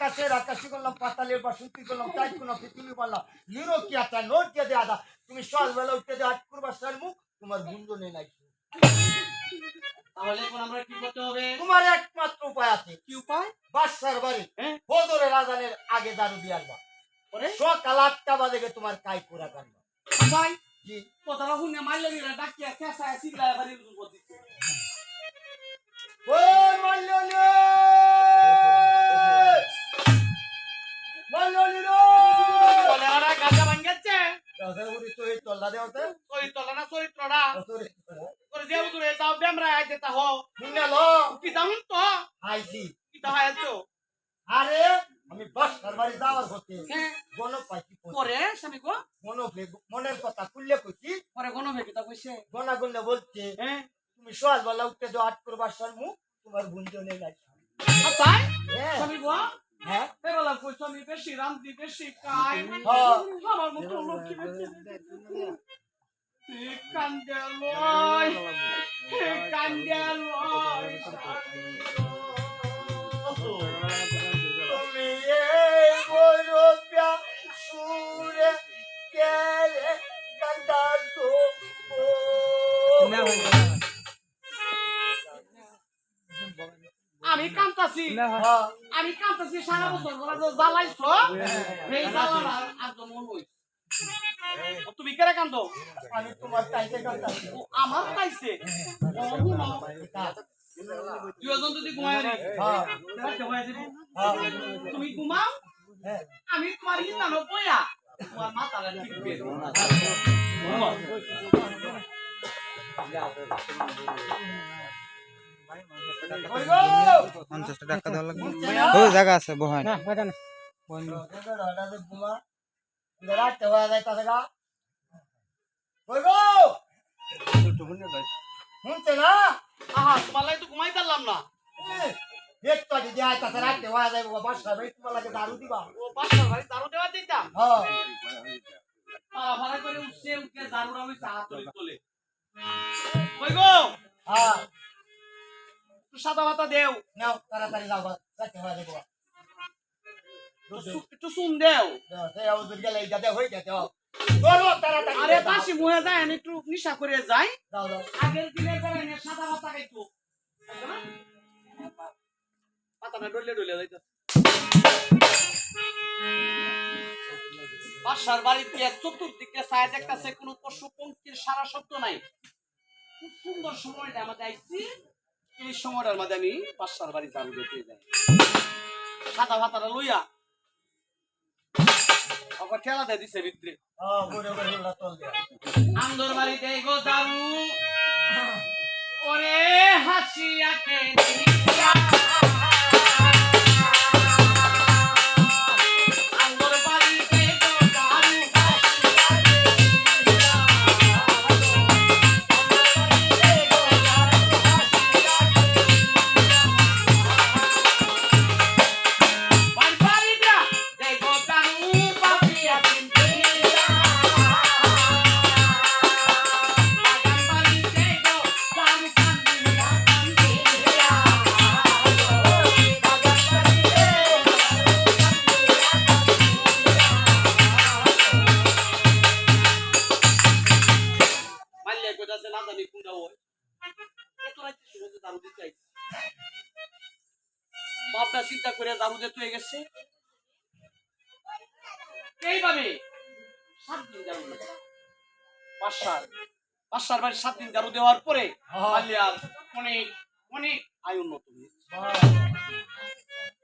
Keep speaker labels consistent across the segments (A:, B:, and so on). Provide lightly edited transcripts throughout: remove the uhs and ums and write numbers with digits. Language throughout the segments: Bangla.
A: আকাশের আকাশি করলাম, পাতালের বাসন্তী করলাম, তাই কোন পৃথিবী বললাম, নিরো কি একটা নোট দিয়ে দেয়া দা। তুমি সকালবেলা উঠতে দেওয়া করবার সার মুখ তোমার গুঞ্জনে নাই।
B: তাহলে এখন আমরা কি করতে হবে?
A: তোমার একমাত্র উপায় আছে।
B: কি উপায়?
A: বাদশার বাড়ি
B: হ্যাঁ
A: ফজরের আজানের আগে দারু দিয়ে আসবা।
B: পরে
A: সকাল 8টা বাজে তোমার কাই পুরা কাটবা।
B: ভাই
A: জি
B: কথাটা শুনে মারলে নিরা ডাকিয়া কেসায় সিগলায় বাড়ির উপর দিচ্ছে।
A: ও মাল্লনি মাল্লনি রে
B: বলে ওরা গাজা ভাঙছে।
A: দাদা উড়ি তো এই তল্লা দেওতে
B: চরিত্রটা না চরিত্রটা
A: সরি
B: করে যে দূরে যাও বেমরা আইতে তা হো
A: মুন্না লো
B: কি দাম তো
A: আইছি।
B: কি তা আইছো?
A: আরে আমি বাদশার বাড়ি যাওয়ার হতে
B: হ্যাঁ
A: গণ পাইছি
B: পরে স্বামী গো
A: মনের কথা খুললে কইছি।
B: পরে গণ ভেকে তা কইছে
A: গনা গুনলে বলছে
B: হ্যাঁ
A: তুমি সকালবেলা উঠতে দাও 8 করে বাদশার মুখ তোমার গুঞ্জনে নাই।
B: তাই
A: হ্যাঁ
B: স্বামী গো
A: হ্যাঁ
B: বেলা কইছো আমি বেশি রামদি বেশি খাই
A: হ্যাঁ
B: আমার মতো লোক কি বেঁচে কান্দালয় কান্দালয়
A: তুমি এই বড়পিয়া সুরে কেলে কান্দাছো
B: আমি কান্তাছি আমি কান্তাছি সারা বছর বলা যে জ্বালাইছো এই জ্বালানা একদম মন হই তুমি কেরে কান্দো?
A: আমি তোমার চাইতে কান্দাছি।
B: ও আমার পাইছে দুজন যদি ঘুমায় রে
A: হ্যাঁ
B: তুমি ঘুমাও
A: হ্যাঁ
B: আমি তোমার ইন্দানো বইয়া তোমার মাথাটা ঠিক করে দেবো।
A: ওই গো
C: 50 টাকা দেওয়া লাগবে। ও জায়গা আছে বহান
A: বুমা রাতে হয়ে যায় তাদেরটা ওই গো শুনছে না
B: আহা তোমার লাগে তো ঘুমাই পারলাম না।
A: একটু আগে দেয় তাতে রাতে হয়ে যায় বাসা ভাই তোমার লাগে দারু দিবা।
B: ও বাচ্চা ভাই দারু দেওয়া দিতাম
A: হ্যাঁ
B: পাড়া ভাড়া করে উঠছে উঠে দারুর আমি হাত তুলি তোলে ওই গো
A: হ্যাঁ
B: একটু সাদা ভাতা দেও
A: নাও তাড়াতাড়ি যাও রাতে হয়ে যাবো।
B: একটু শুন দেও
A: সেই আউজুর গেলে এই যাতে হয়ে যেতে চলো তাড়াতাড়ি
B: আরে বাসি মুহে যায় আমি একটু নিশা করে যাই
A: যাও যাও
B: আগের দিনে করে নে সাদা ভাতা খাইতো পাতা না ডলে ডলে যাইতো বাসার বাড়িতে চতুর্দিকে ছায়া দেখতেছে কোনো পশু পঙ্খির সারা শব্দ নাই। খুব সুন্দর সময়টা আমাদের আইছি এই সময়টার মধ্যে আমি বাসার বাড়ি দারু দিতে যাই সাদা ভাতাটা লইয়া আবার ঠেলা দিয়ে দিছে ভিতরে
A: বড় বড় চল দে
B: আন্দর বাড়িতে গো দারু ওরে হাসিয়াকে আন্দর বাড়িতে গো দারু বাড়িটা দেখো দারু পাপিয়া বাপটা চিন্তা করে দারু দিতে হয়ে গেছে এইভাবে 7 দিন দারু বাসার বাড়ি 7 দিন দারু দেওয়ার পরে মালিয়ার অনেক অনেক আয় উন্নত হয়েছে।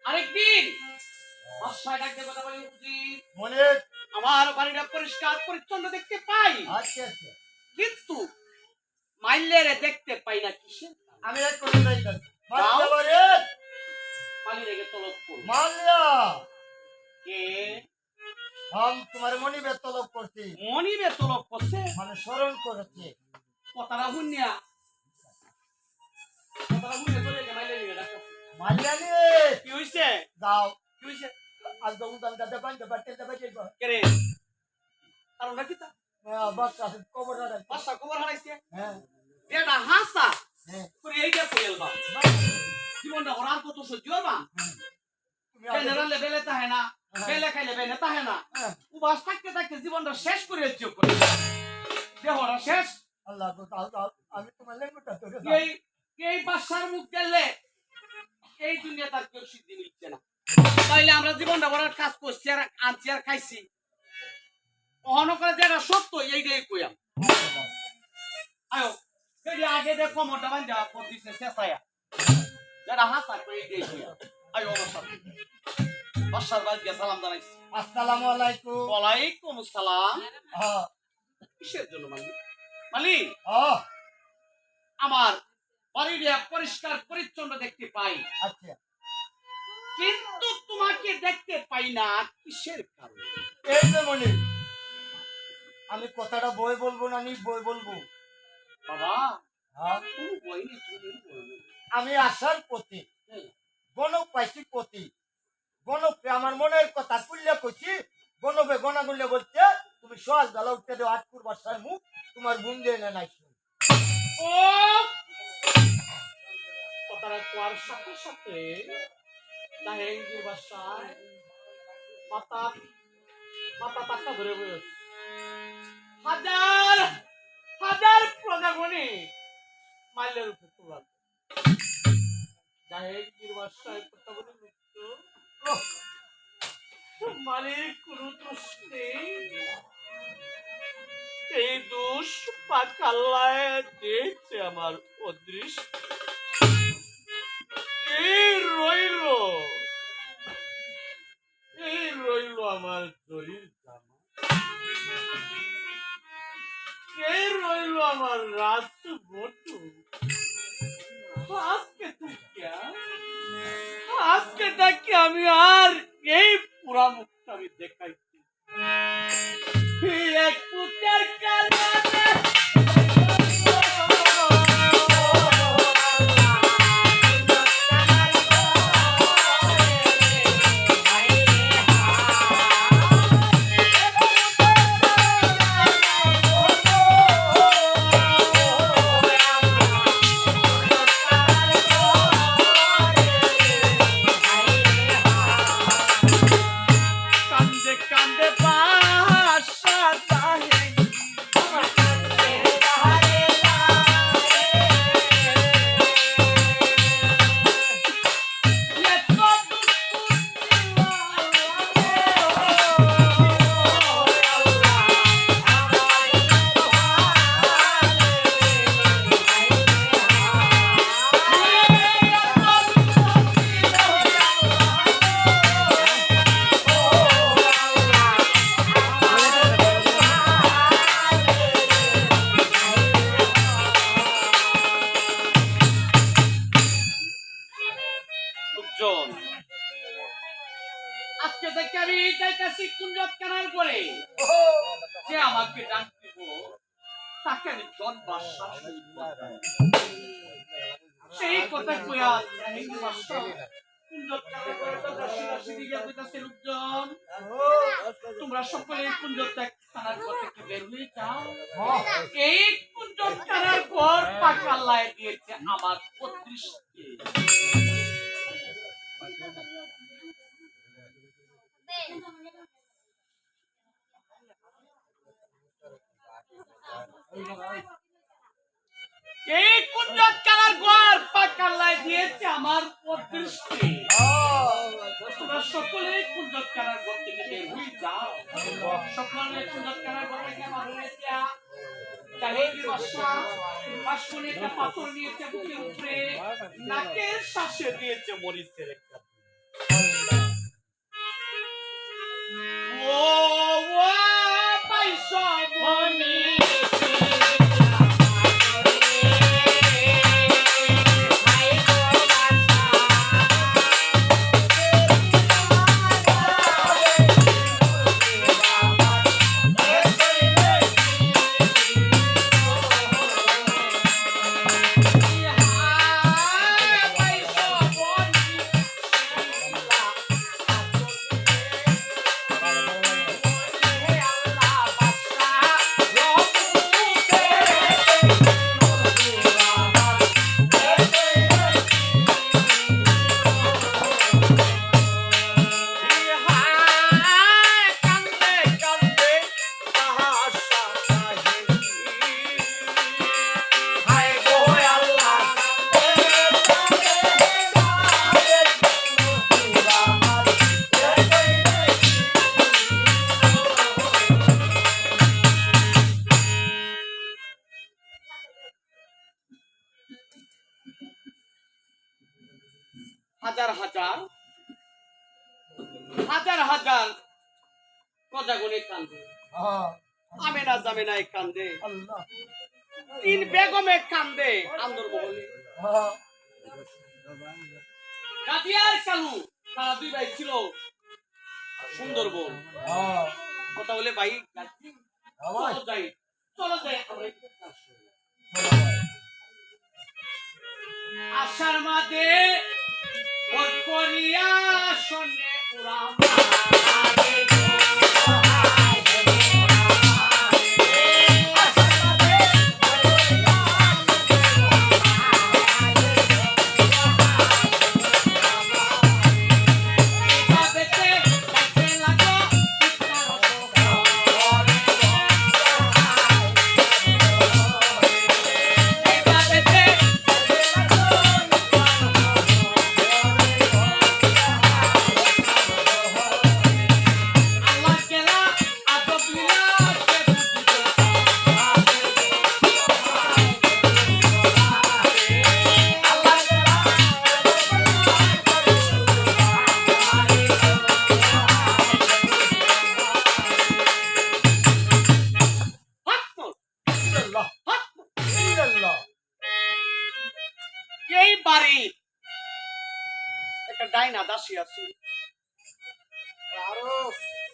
B: আরেকদিন বাসায় ডাকতে কথা বলি
A: মনে
B: আমার বাড়িটা পরিষ্কার পরিচ্ছন্ন দেখতে পাই
A: আচ্ছা আচ্ছা
B: কিন্তু মাইলেরে দেখতে পাই না কিসে
A: আমি এক করে যাইতাছি মাল্লা বারে
B: পানি রেখে তলব করব
A: মাল্লা
B: কে
A: हम तुम्हारे मनी में तलब करती
B: মনিবে তলব করছে
A: মানে স্মরণ করেছে
B: কথাটা শুনিয়া চলে গে মাইলে রেখে ডাক্তার
A: মাল্লানি
B: কি হইছে
A: যাও
B: কি হইছে
A: আজ দম দম দাদা বান্ধ বাটে দাদা যাইবা
B: কে রে কারণ কি তা
A: বাস আছে কবর দাদা
B: বাসা খবর হারাইছে
A: হ্যাঁ
B: এটা হাসা
A: হ্যাঁ
B: করে এইটা কইলবা জীবনটা ওরার কত সহ্য হবা
A: তুমি আগে-
B: জেনারেলে বেলে তাহে না বেলে খাইলে বেলে তাহে না
A: হ্যাঁ।
B: উবাস থাকতে থাকতে জীবনটা শেষ করে যোগ দেহটা শেষ
A: আল্লাহ গো, দাও দাও, আমি তোমার লেঙ্গুটা ধরে দাও।
B: এই এই বাসার মুখ গেলে এই দুনিয়া তার কেউ সিদ্ধি মিলছে না তাইলে আমরা জীবনটা বড় কাজ করছি আর আনছি আর খাইছি অহন করে যেটা সত্য এইটাই কইয়াম আয়ো যদি আগে দেখ কমরটা বান্ধা পড়তিছে শেষায়া যেটা হাসা করে এইটাই কইয়াম আয়ো বাসার বাড়িতে সালাম জানাইছি
A: আসসালামু আলাইকুম।
B: ওয়ালাইকুম আসসালাম
A: হ্যাঁ
B: কিসের জন্য মালিক মালিক
A: হ্যাঁ,
B: আমার বাড়িটা পরিষ্কার পরিচ্ছন্ন দেখতে পাই
A: আচ্ছা।
B: কিন্তু তোমাকে দেখতে পাই না কিসের কারণে
A: এই যে মনি, আমি কথাটা বই বলবো না নি বই বলবো?
B: বাবা
A: হ্যাঁ,
B: তুমি বইনি তুমি বলবে
A: আমি আসার প্রতি গণক পাইছি প্রতি গণকে আমার মনের কথা কুল্লে কইছি গণবে গনা গুল্লে বলছে তুমি সকাল বেলা উঠতে দেও আটকুর বাসায় মুখ তোমার বোন দিয়ে নাই
B: ও কথাটা কোয়ার সাথে সাথে দাহেঙ্গির বাসায় মাথা মাথা টাকা ধরে বসে হাজার হাজার প্রজাগণে মাইলের উপর তোলা দাহেঙ্গির বাসায় প্রজাগণে মৃত্যু মালিক কোন দোষ নেই এই দোষ পাকাল্লায় দিয়েছে আমার অদৃষ্ট এই রইল আমার দড়ির জামা এই রইল আমার রাত বটু আজকে তাকে আমি আর এই পুরা মুখটা আমি দেখাইছি এক পুতের কারণে কান্দে কান্দে বাসা দাহে লোকজন আজকে থেকে আমি যাইতাছি কুঞ্জত কেনার করে যে আমাকে ডাক দিব তাকে আমি জনবার শাসন করব। সেই কথা কইয়া হিন্দু ভাষা কুঞ্জত কেনার করে তো রাশি রাশি দিকে কইতাছে লোকজন তোমরা সকলে কুঞ্জত থানার ঘর থেকে বের হয়ে যাও এই কুঞ্জত কেনার ঘর পাকাল্লায় দিয়েছে আমার 35কে এই কুঞ্জত কালার ঘর পাকাল্লায় দিয়েছে আমার 35কে তোমরা সকলে কুঞ্জত কালার ঘর থেকে বের হয়ে যাও সকলে কুঞ্জত কালার ঘর থেকে বার হয়ে যা জাহেঙ্গীর বাদশা পাশে একটা পাথর নিয়েছে বুকের উপরে নাকের শ্বাসে দিয়েছে মরিচের একটা ও পয়সা মনি হাজার হাজার প্রজাগণে কান্দে,
A: হ্যাঁ,
B: আমেনা জামেনায় কান্দে,
A: আল্লাহ,
B: তিন বেগমে কান্দে আন্দরমহলে।
A: হ্যাঁ,
B: কাদিয়ার কালু তারা দুই ভাই ছিল সুন্দরবন।
A: হ্যাঁ,
B: কথা বলে ভাই
A: আবার,
B: চলো যাই, চলো যাই আমরা একটু কাজ করি। আশার মাঝে ভোট করিয়া শোনে উড়া মারে গো।
A: ইল্লাল্লাহ, ইল্লাল্লাহ,
B: এই বাড়ি একটা ডাইনা দাসী আছে।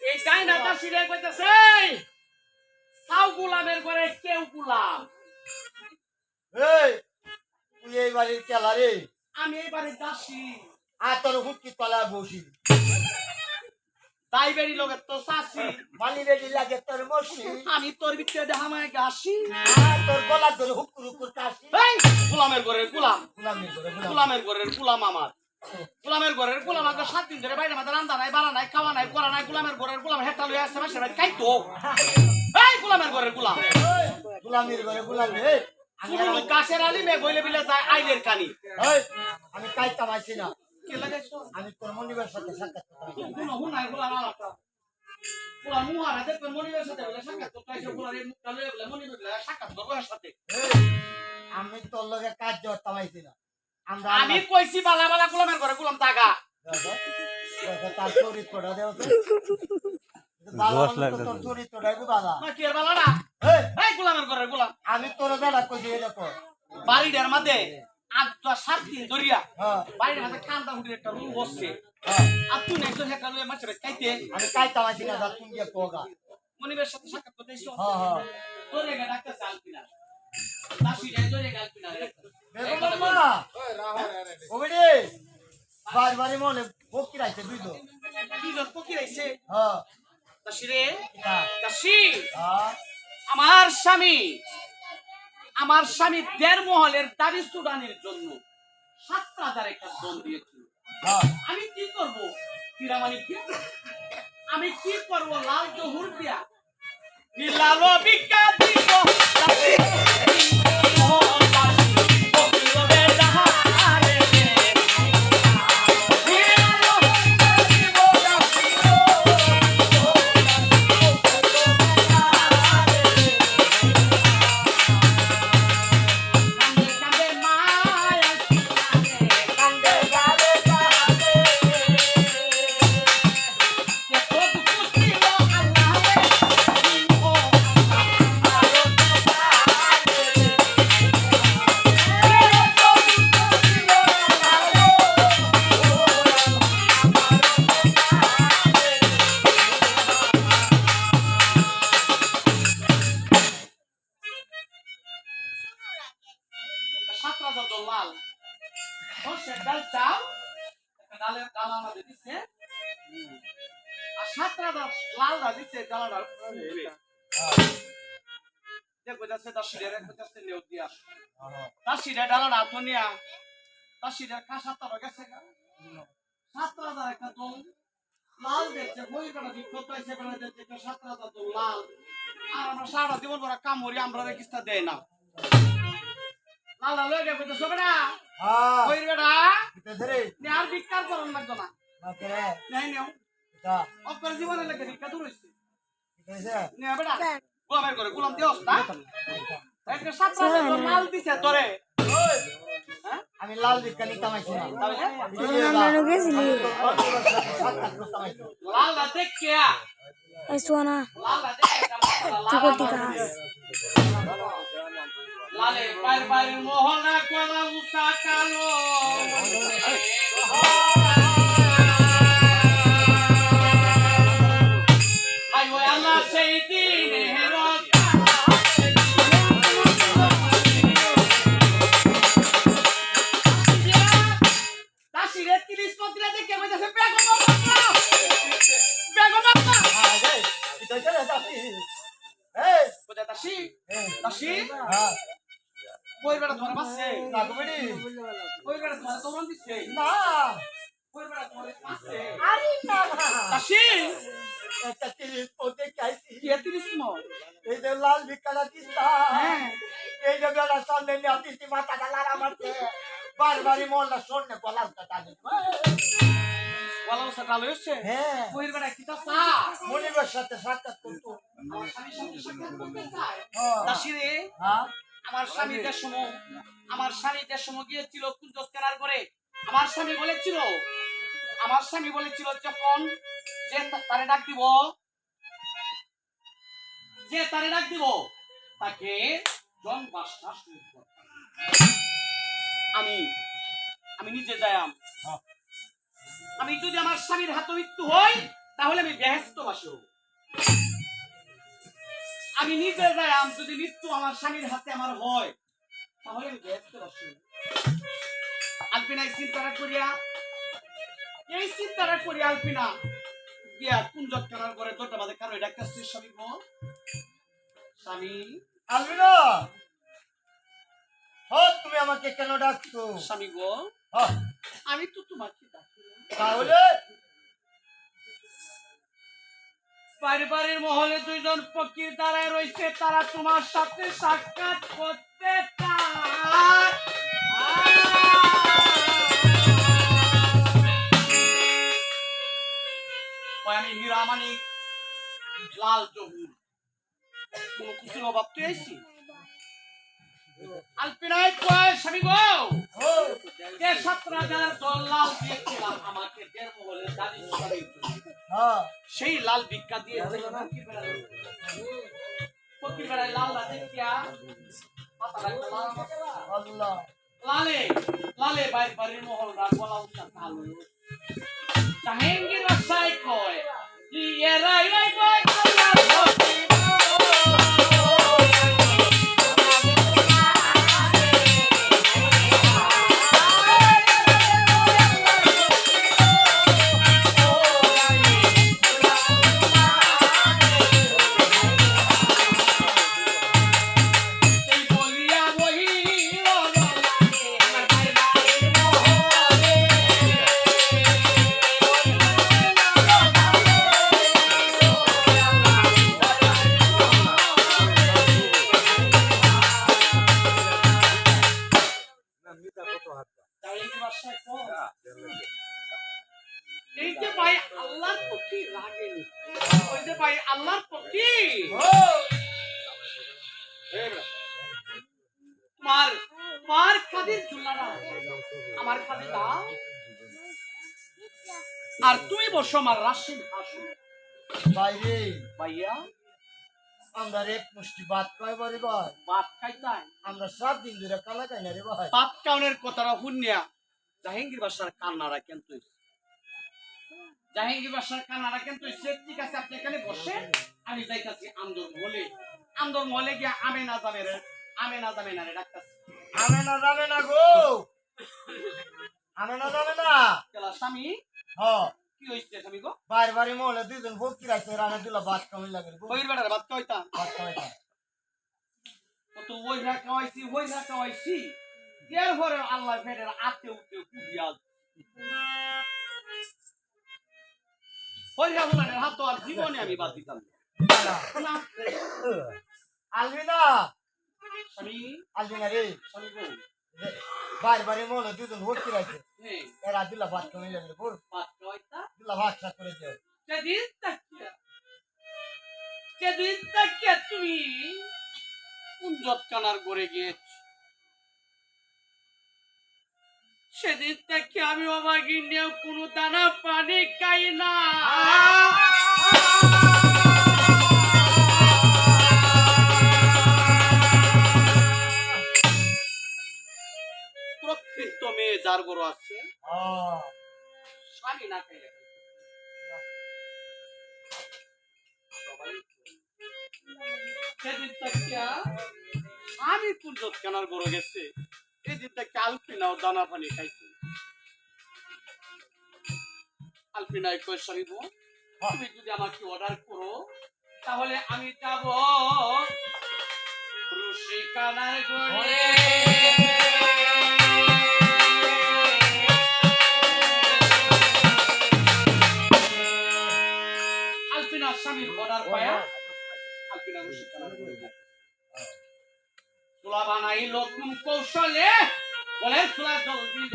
B: এই ডাইনা দাসী রে কইতেছে, সাউ গোলামের ঘরে কেউ গোলাম।
A: এই, তুই এই বাড়ির কেলা রে,
B: আমি এই বাড়ির দাসী।
A: আর তোর হুটকি তলায় বসি,
B: তাই বেরি লোকের তো চাষি।
A: মানি রেডি লাগে তোর মসি,
B: আমি তোর ভিতরে দেহামায় গাছি।
A: আর তোর গলার ধরে হুকুর হুকুর কাশি,
B: এই গোলামের ঘরের গোলাম,
A: গুলামি করে গুলামি।
B: গোলামের ঘরের গোলাম আমার। গোলামের ঘরের গোলাম আগে 7 দিন ধরে বাইরে মাঝে রান্দা নাই, বাড়া নাই, খাওয়া নাই, করা নাই। গোলামের ঘরের গোলাম হেটা লইয়া আসছে মাসের বাড়ি খাইতো। এই গোলামের ঘরের গোলাম
A: এই, গুলামির ঘরে গুলামি। এই, আমি
B: শুধু গাছের আলি মে বইলে বিলে যায় আইলের কানি।
A: এই, আমি কাইতাম আইছি না,
B: কে লাগাইছো?
A: আমি তোর মনিবের সাথে সাক্ষাৎ করতে আইছি।
B: শুনো হুনাই গোলাম আলাটা। গোলাম মুহারা দেখবেন মনিবের সাথে বলে সাক্ষাৎ করতে আইছে। গোলাম এই মুখটা লইয়া বলে মনিবের বলে সাক্ষাৎ করবো এর সাথে।
A: এই, আমি তোর লগে কাজ করতাম আইছি না, আমরা
B: আমি কইছি বালা বালা গোলামের ঘরে গোলাম তাগা।
A: তার চরিত্রটা দেও তো। বালা মানুষ তো তোর চরিত্রটাই তো বালা।
B: না কি এর বালা না?
A: এই,
B: এই গোলামের ঘরে গোলাম
A: আমি তোর দাদা কইছি এটা কর।
B: বাড়িটার মধ্যে 8-7 দিন ধরিয়া
A: হ্যাঁ,
B: বাড়ির মধ্যে কান্দা উঠিয়ে একটা রুম বসছে।
A: হ্যাঁ,
B: আর তুই না একজন হেঁটা লইয়া মাছের খাইতে
A: আমি কাইতাম আইছি না, যা তুমি গিয়ে কোগা।
B: মনিবের সাথে সাক্ষাৎ করতে এসো।
A: হ্যাঁ, হ্যাঁ,
B: তোরে গা ডাক্তার আলপিনা দাসি রে তোরে গা আলপিনা
A: বেগম মা, ওবেডি, বারবারই মনে বকি রাইছে বুঝলো।
B: কি জন ফকির আইছে।
A: হ্যাঁ,
B: দাসি রে
A: এটা,
B: দাসি,
A: হ্যাঁ,
B: আমার স্বামী 1.5 মহলের দাবি সুদানির জন্য 7,000 একটা দম দিয়েছিল।
A: হ্যাঁ,
B: আমি কি করব? কিরামানি কি আমি কি করব? লাল জহুর দিয়া লালো বিকা দিব দাসি মোহন দাসি ফকির রে জাহারে রে লালো দিব দাসি কান্দে মায়া কান্দে গালে গালে কে তোর কুস্তিল আল্লাহ ও লাল সর্ষের ডাল চাল একটা ডালের ডাল আমাদের দিচ্ছে আর 7টা লাল ডাল দিচ্ছে ডালাডাল দেখো যাচ্ছে দাসিরে রেখে যাচ্ছে নেউ দিয়া দাসিরে ডালাডা তো নিয়া দাসিরে কাঁসাটা গেছে 7,000 একটা দম লাল দেখছে বই কাটা বিক্ষত হয়েছে বেলা দেখছে 7,000 দম লাল আর আমরা সারা জীবন ভরা কামড়ি আমরা রেকিস্তা দেয় না লাল লাল হয়ে গেছে সবে না
A: হ্যাঁ,
B: ওই বেটা
A: এটা ধরে,
B: নে আর বিকার করন লাগতো না
A: বাকে,
B: নাই নেও
A: এটা,
B: অপর জীবনে লাগে বিকা দূর হইছে
A: এটা হইছে?
B: নে বেটা গোলামের করে গোলাম দিওস না একটা 7,000 মাল দিছে তোরে
A: ওই,
B: হ্যাঁ
A: আমি লাল বিজ্ঞানী কামাইছি না,
B: তাহলে
A: আমি তো তোর মনিবের সাথে সাক্ষাৎ করতে আইছি।
B: দেখিয়া
D: এই সোনা
B: লালা দেখিয়া
D: কি করতে কাজ
B: লালে পার মোহনা কোলা উসা কালো আই ওই আল্লাহ সেই দিনে দাসিরে 30 মন্ত্রী দেখে বইতাছে বেগম
A: এটা চলে যাচ্ছি এই
B: বুঝা দাসি
A: এই
B: দাসি
A: হ্যাঁ
B: কই বেড়া তোমার বাসে
A: না কমেডি
B: কই বেড়া তোমার দৌড়ান দিছে
A: না
B: কই বেড়া তোমার বাসে
A: আরে না
B: দাসি
A: একটা তিরিশ পথে খাইছি
B: কি 30 মো
A: এই যে লাল বিকালা দিস্তা
B: হ্যাঁ
A: এই যে বেলা সামনে নিয়ে দিস্তি মাথাটা লাড়া মারছে বারবারই মনটা শোনে গলাটা টানে
B: ওয়ালা উসা কালো হইছে
A: হ্যাঁ
B: কই বেড়া কি তা সা
A: মনিবের সাথে সাক্ষাৎ করতো
B: আমার স্বামীর সাথে সাক্ষাৎ করতে চায়
A: হ্যাঁ
B: দাসি রে
A: হ্যাঁ
B: আমার স্বামী দেশ সময় গিয়েছিল কুঞ্জস কেনার করে আমার স্বামী বলেছিল যখন যে তারে ডাক দিব তাকে জন বাসনা শুরু করতে আমি নিজে যাইম
A: হ্যাঁ।
B: আমি যদি আমার স্বামীর হাতে মৃত্যু হই তাহলে আমি বেহেশত বাসী হব আমি নিজে যাইম যদি মৃত্যু আমার স্বামীর হাতে আমার হয় তাহলে আমি বেহেশত বাসী হব আলপিনা এই চিন্তাটা করিয়া আলপিনা গিয়া কুঞ্জত কেনার করে দরজা বাজে কারো এটা একটা স্বামী গো স্বামী
A: আলবিনা তুমি আমাকে কেন ডাকছো
B: স্বামী গো
A: হ্যাঁ,
B: আমি তো তোমাকে ডাকি না
A: তাহলে
B: পারিবারিক মহলে দুইজন ফকির দাঁড়ায় রয়েছে তারা তোমার সাথে সাক্ষাৎ করতে চায় আমি হীরামানিক লাল জহুর কোন কিছুর অভাব তুই আইছি আলপিনায় কয় স্বামী গো
A: ও
B: যে 17,000 দল লাল দিয়েছিলাম আমাকে 1.5 মহলের দাবি করে
A: হ্যাঁ
B: সেই লাল ভিক্ষা দিয়ে ফকির বেড়ায় লাল দেখিয়া পাতা রাখতে
A: আল্লাহ
B: লালে বাড়ির মহল গলা উঠা কালো জাহাঙ্গীর বাসায় কয় এরাই কয় আল্লাহ এই যে ভাই আল্লাহর পক্ষে লাগেনি ওই যে ভাই আল্লাহর পক্ষে তোমার খাদির চুল্লাটা আমার খাদি দাও আর তুই বসো আমার রাশিদ হাসু
A: বাইরে
B: ভাইয়া
A: আমরা এক মুষ্টি ভাত খাইবারে ভাই
B: ভাত খাইতাই
A: আমরা 7 দিন ধরে কালা খাই না রে ভাই
B: ভাত কাউনের কথাটা শুনিয়া জাহাঙ্গীর বাসার কান্নারা কিন্তু জাহাঙ্গীর বাসার কান্নারা কিন্তু ঠিক আছে আপনি এখানে বসেন আমি যাইতাছি আন্দর মহলে গিয়া আমেনা জামে না রে ডাকতাছি
A: যাবে না গো যাবে না
B: কেলা স্বামী
A: হ্যাঁ
B: কি হইছে স্বামী গো
A: বারবারই মহলে দুইজন ফকির আছে রানা দিলা ভাত খাওয়াই লাগে গো
B: কইর বেড়ার ভাত খাইতা
A: ভাত খাওয়াইতা
B: তো ওই খাওয়াইছি এর পরে আল্লাহ ফেরের আতে উঠে কুদিয়া হইরা হুলানের হাত তো আর জীবনে আমি বাদ দিতাম না
A: আলবিনা
B: স্বামী
A: রে
B: স্বামী গো
A: বারবারই মহলে দুইজন ফকির আছে
B: হ্যাঁ
A: এরা দিলা ভাত খাওয়াই লাগে গো
B: ভাত খাইতা
A: দিলা ভাত খা করে দিও
B: সেদিন তাকিয়া তুমি কুঞ্জত কানার গড়ে গিয়েছ সেদিন থেকে আমি আমার গিন্নিও কোনো দানা পানি খাই না বড় আছে স্বামী না খাইলে সেদিন তাকিয়া আমি পুজোত কেনার গরু গেছে এই দিন তাকে আলপিনাও দানা পানি খাইছে আলপিনায় কই সারিব তুমি যদি আমাকে অর্ডার করো তাহলে আমি যাব রুশিকানার গরে আলপিনার স্বামীর অর্ডার পায়া আলপিনা রুশিকানার গরে যায় চুলা বানাইল কোন কৌশলে বলে চুলা জল দিল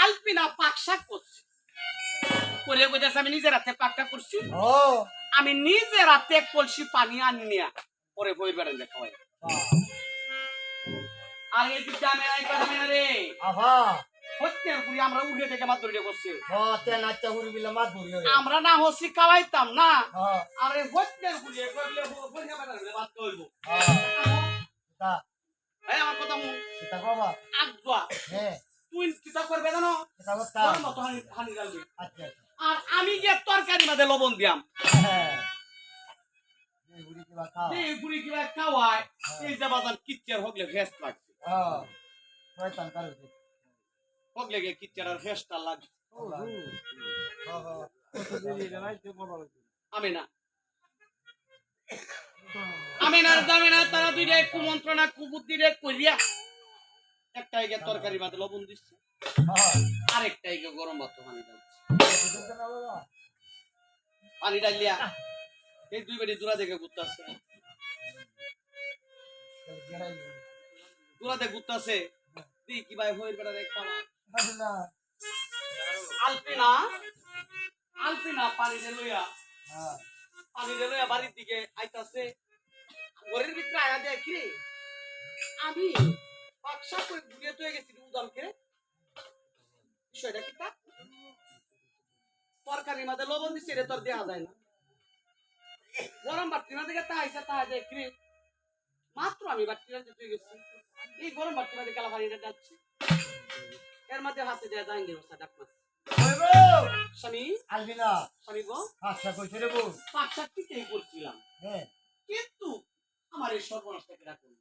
B: আলপিনা পাকশাক করছি করে কইতাছে আমি নিজের হাতে পাকটা করছি আমি নিজের হাতে এক কলসি পানি আনিয়া পরে বই বেড়ান দেখা হয় আর এই দিকটা আমি নাই পারবে না রে হত্যা করি আমরা উঠে থেকে মাছ ধরে করছি আমরা না হসি খাওয়াইতাম না আরে হত্যা করি করলে বইনা বেড়ালে বাদ হইব এই আমার কথা মু আগবা তুই কিতা করবে জানো মত হানি গালবি আর আমি যে তরকারি মাঝে লবণ দিয়াম এই বুড়ি কিবা খাওয়ায় এই যে বাজার কিচ্চার হগলে ভেস্ট লাগছে হগলে গে কিচ্চার আর ভেস্টটা লাগছে আমি না তারা দুইটা কুমন্ত্রণা কুবুদ্ধি রে কইরিয়া একটা এগে তরকারি মাঝে লবণ দিচ্ছে আরেকটা এগে গরম ভাত পানি ডালছে পানি ডালিয়া এই দুই বেটি দূরা দেখে ঘুরতেছে দূরা দেখে ঘুরতেছে তুই কি ভাই হইর বেটা রে খাওয়া আলপিনা পানি লইয়া বাড়ির দিকে আইতাছে ঘরের ভিতরে আয়া দেয় কি আমি পাকশা করে ঘুরিয়ে তো গেছি উদালকে বিষয়টা কি তা তরকারির মাঝে লবণ দিচ্ছে রে তোর দেওয়া যায় না গরম বাটির মাঝে তাহা যায় কি মাত্র আমি বাটির মাঝে তুই গেছি এই গরম বাটির মাঝে গেলা পানিটা ডাকছি এর মধ্যে হাসে দেয়া জাহাঙ্গীর হোসা ডাক মাছ স্বামী স্বামী গো পাকশা ঠিকই করছিলাম কিন্তু আমার এই সর্বনাশটা কেডা করলো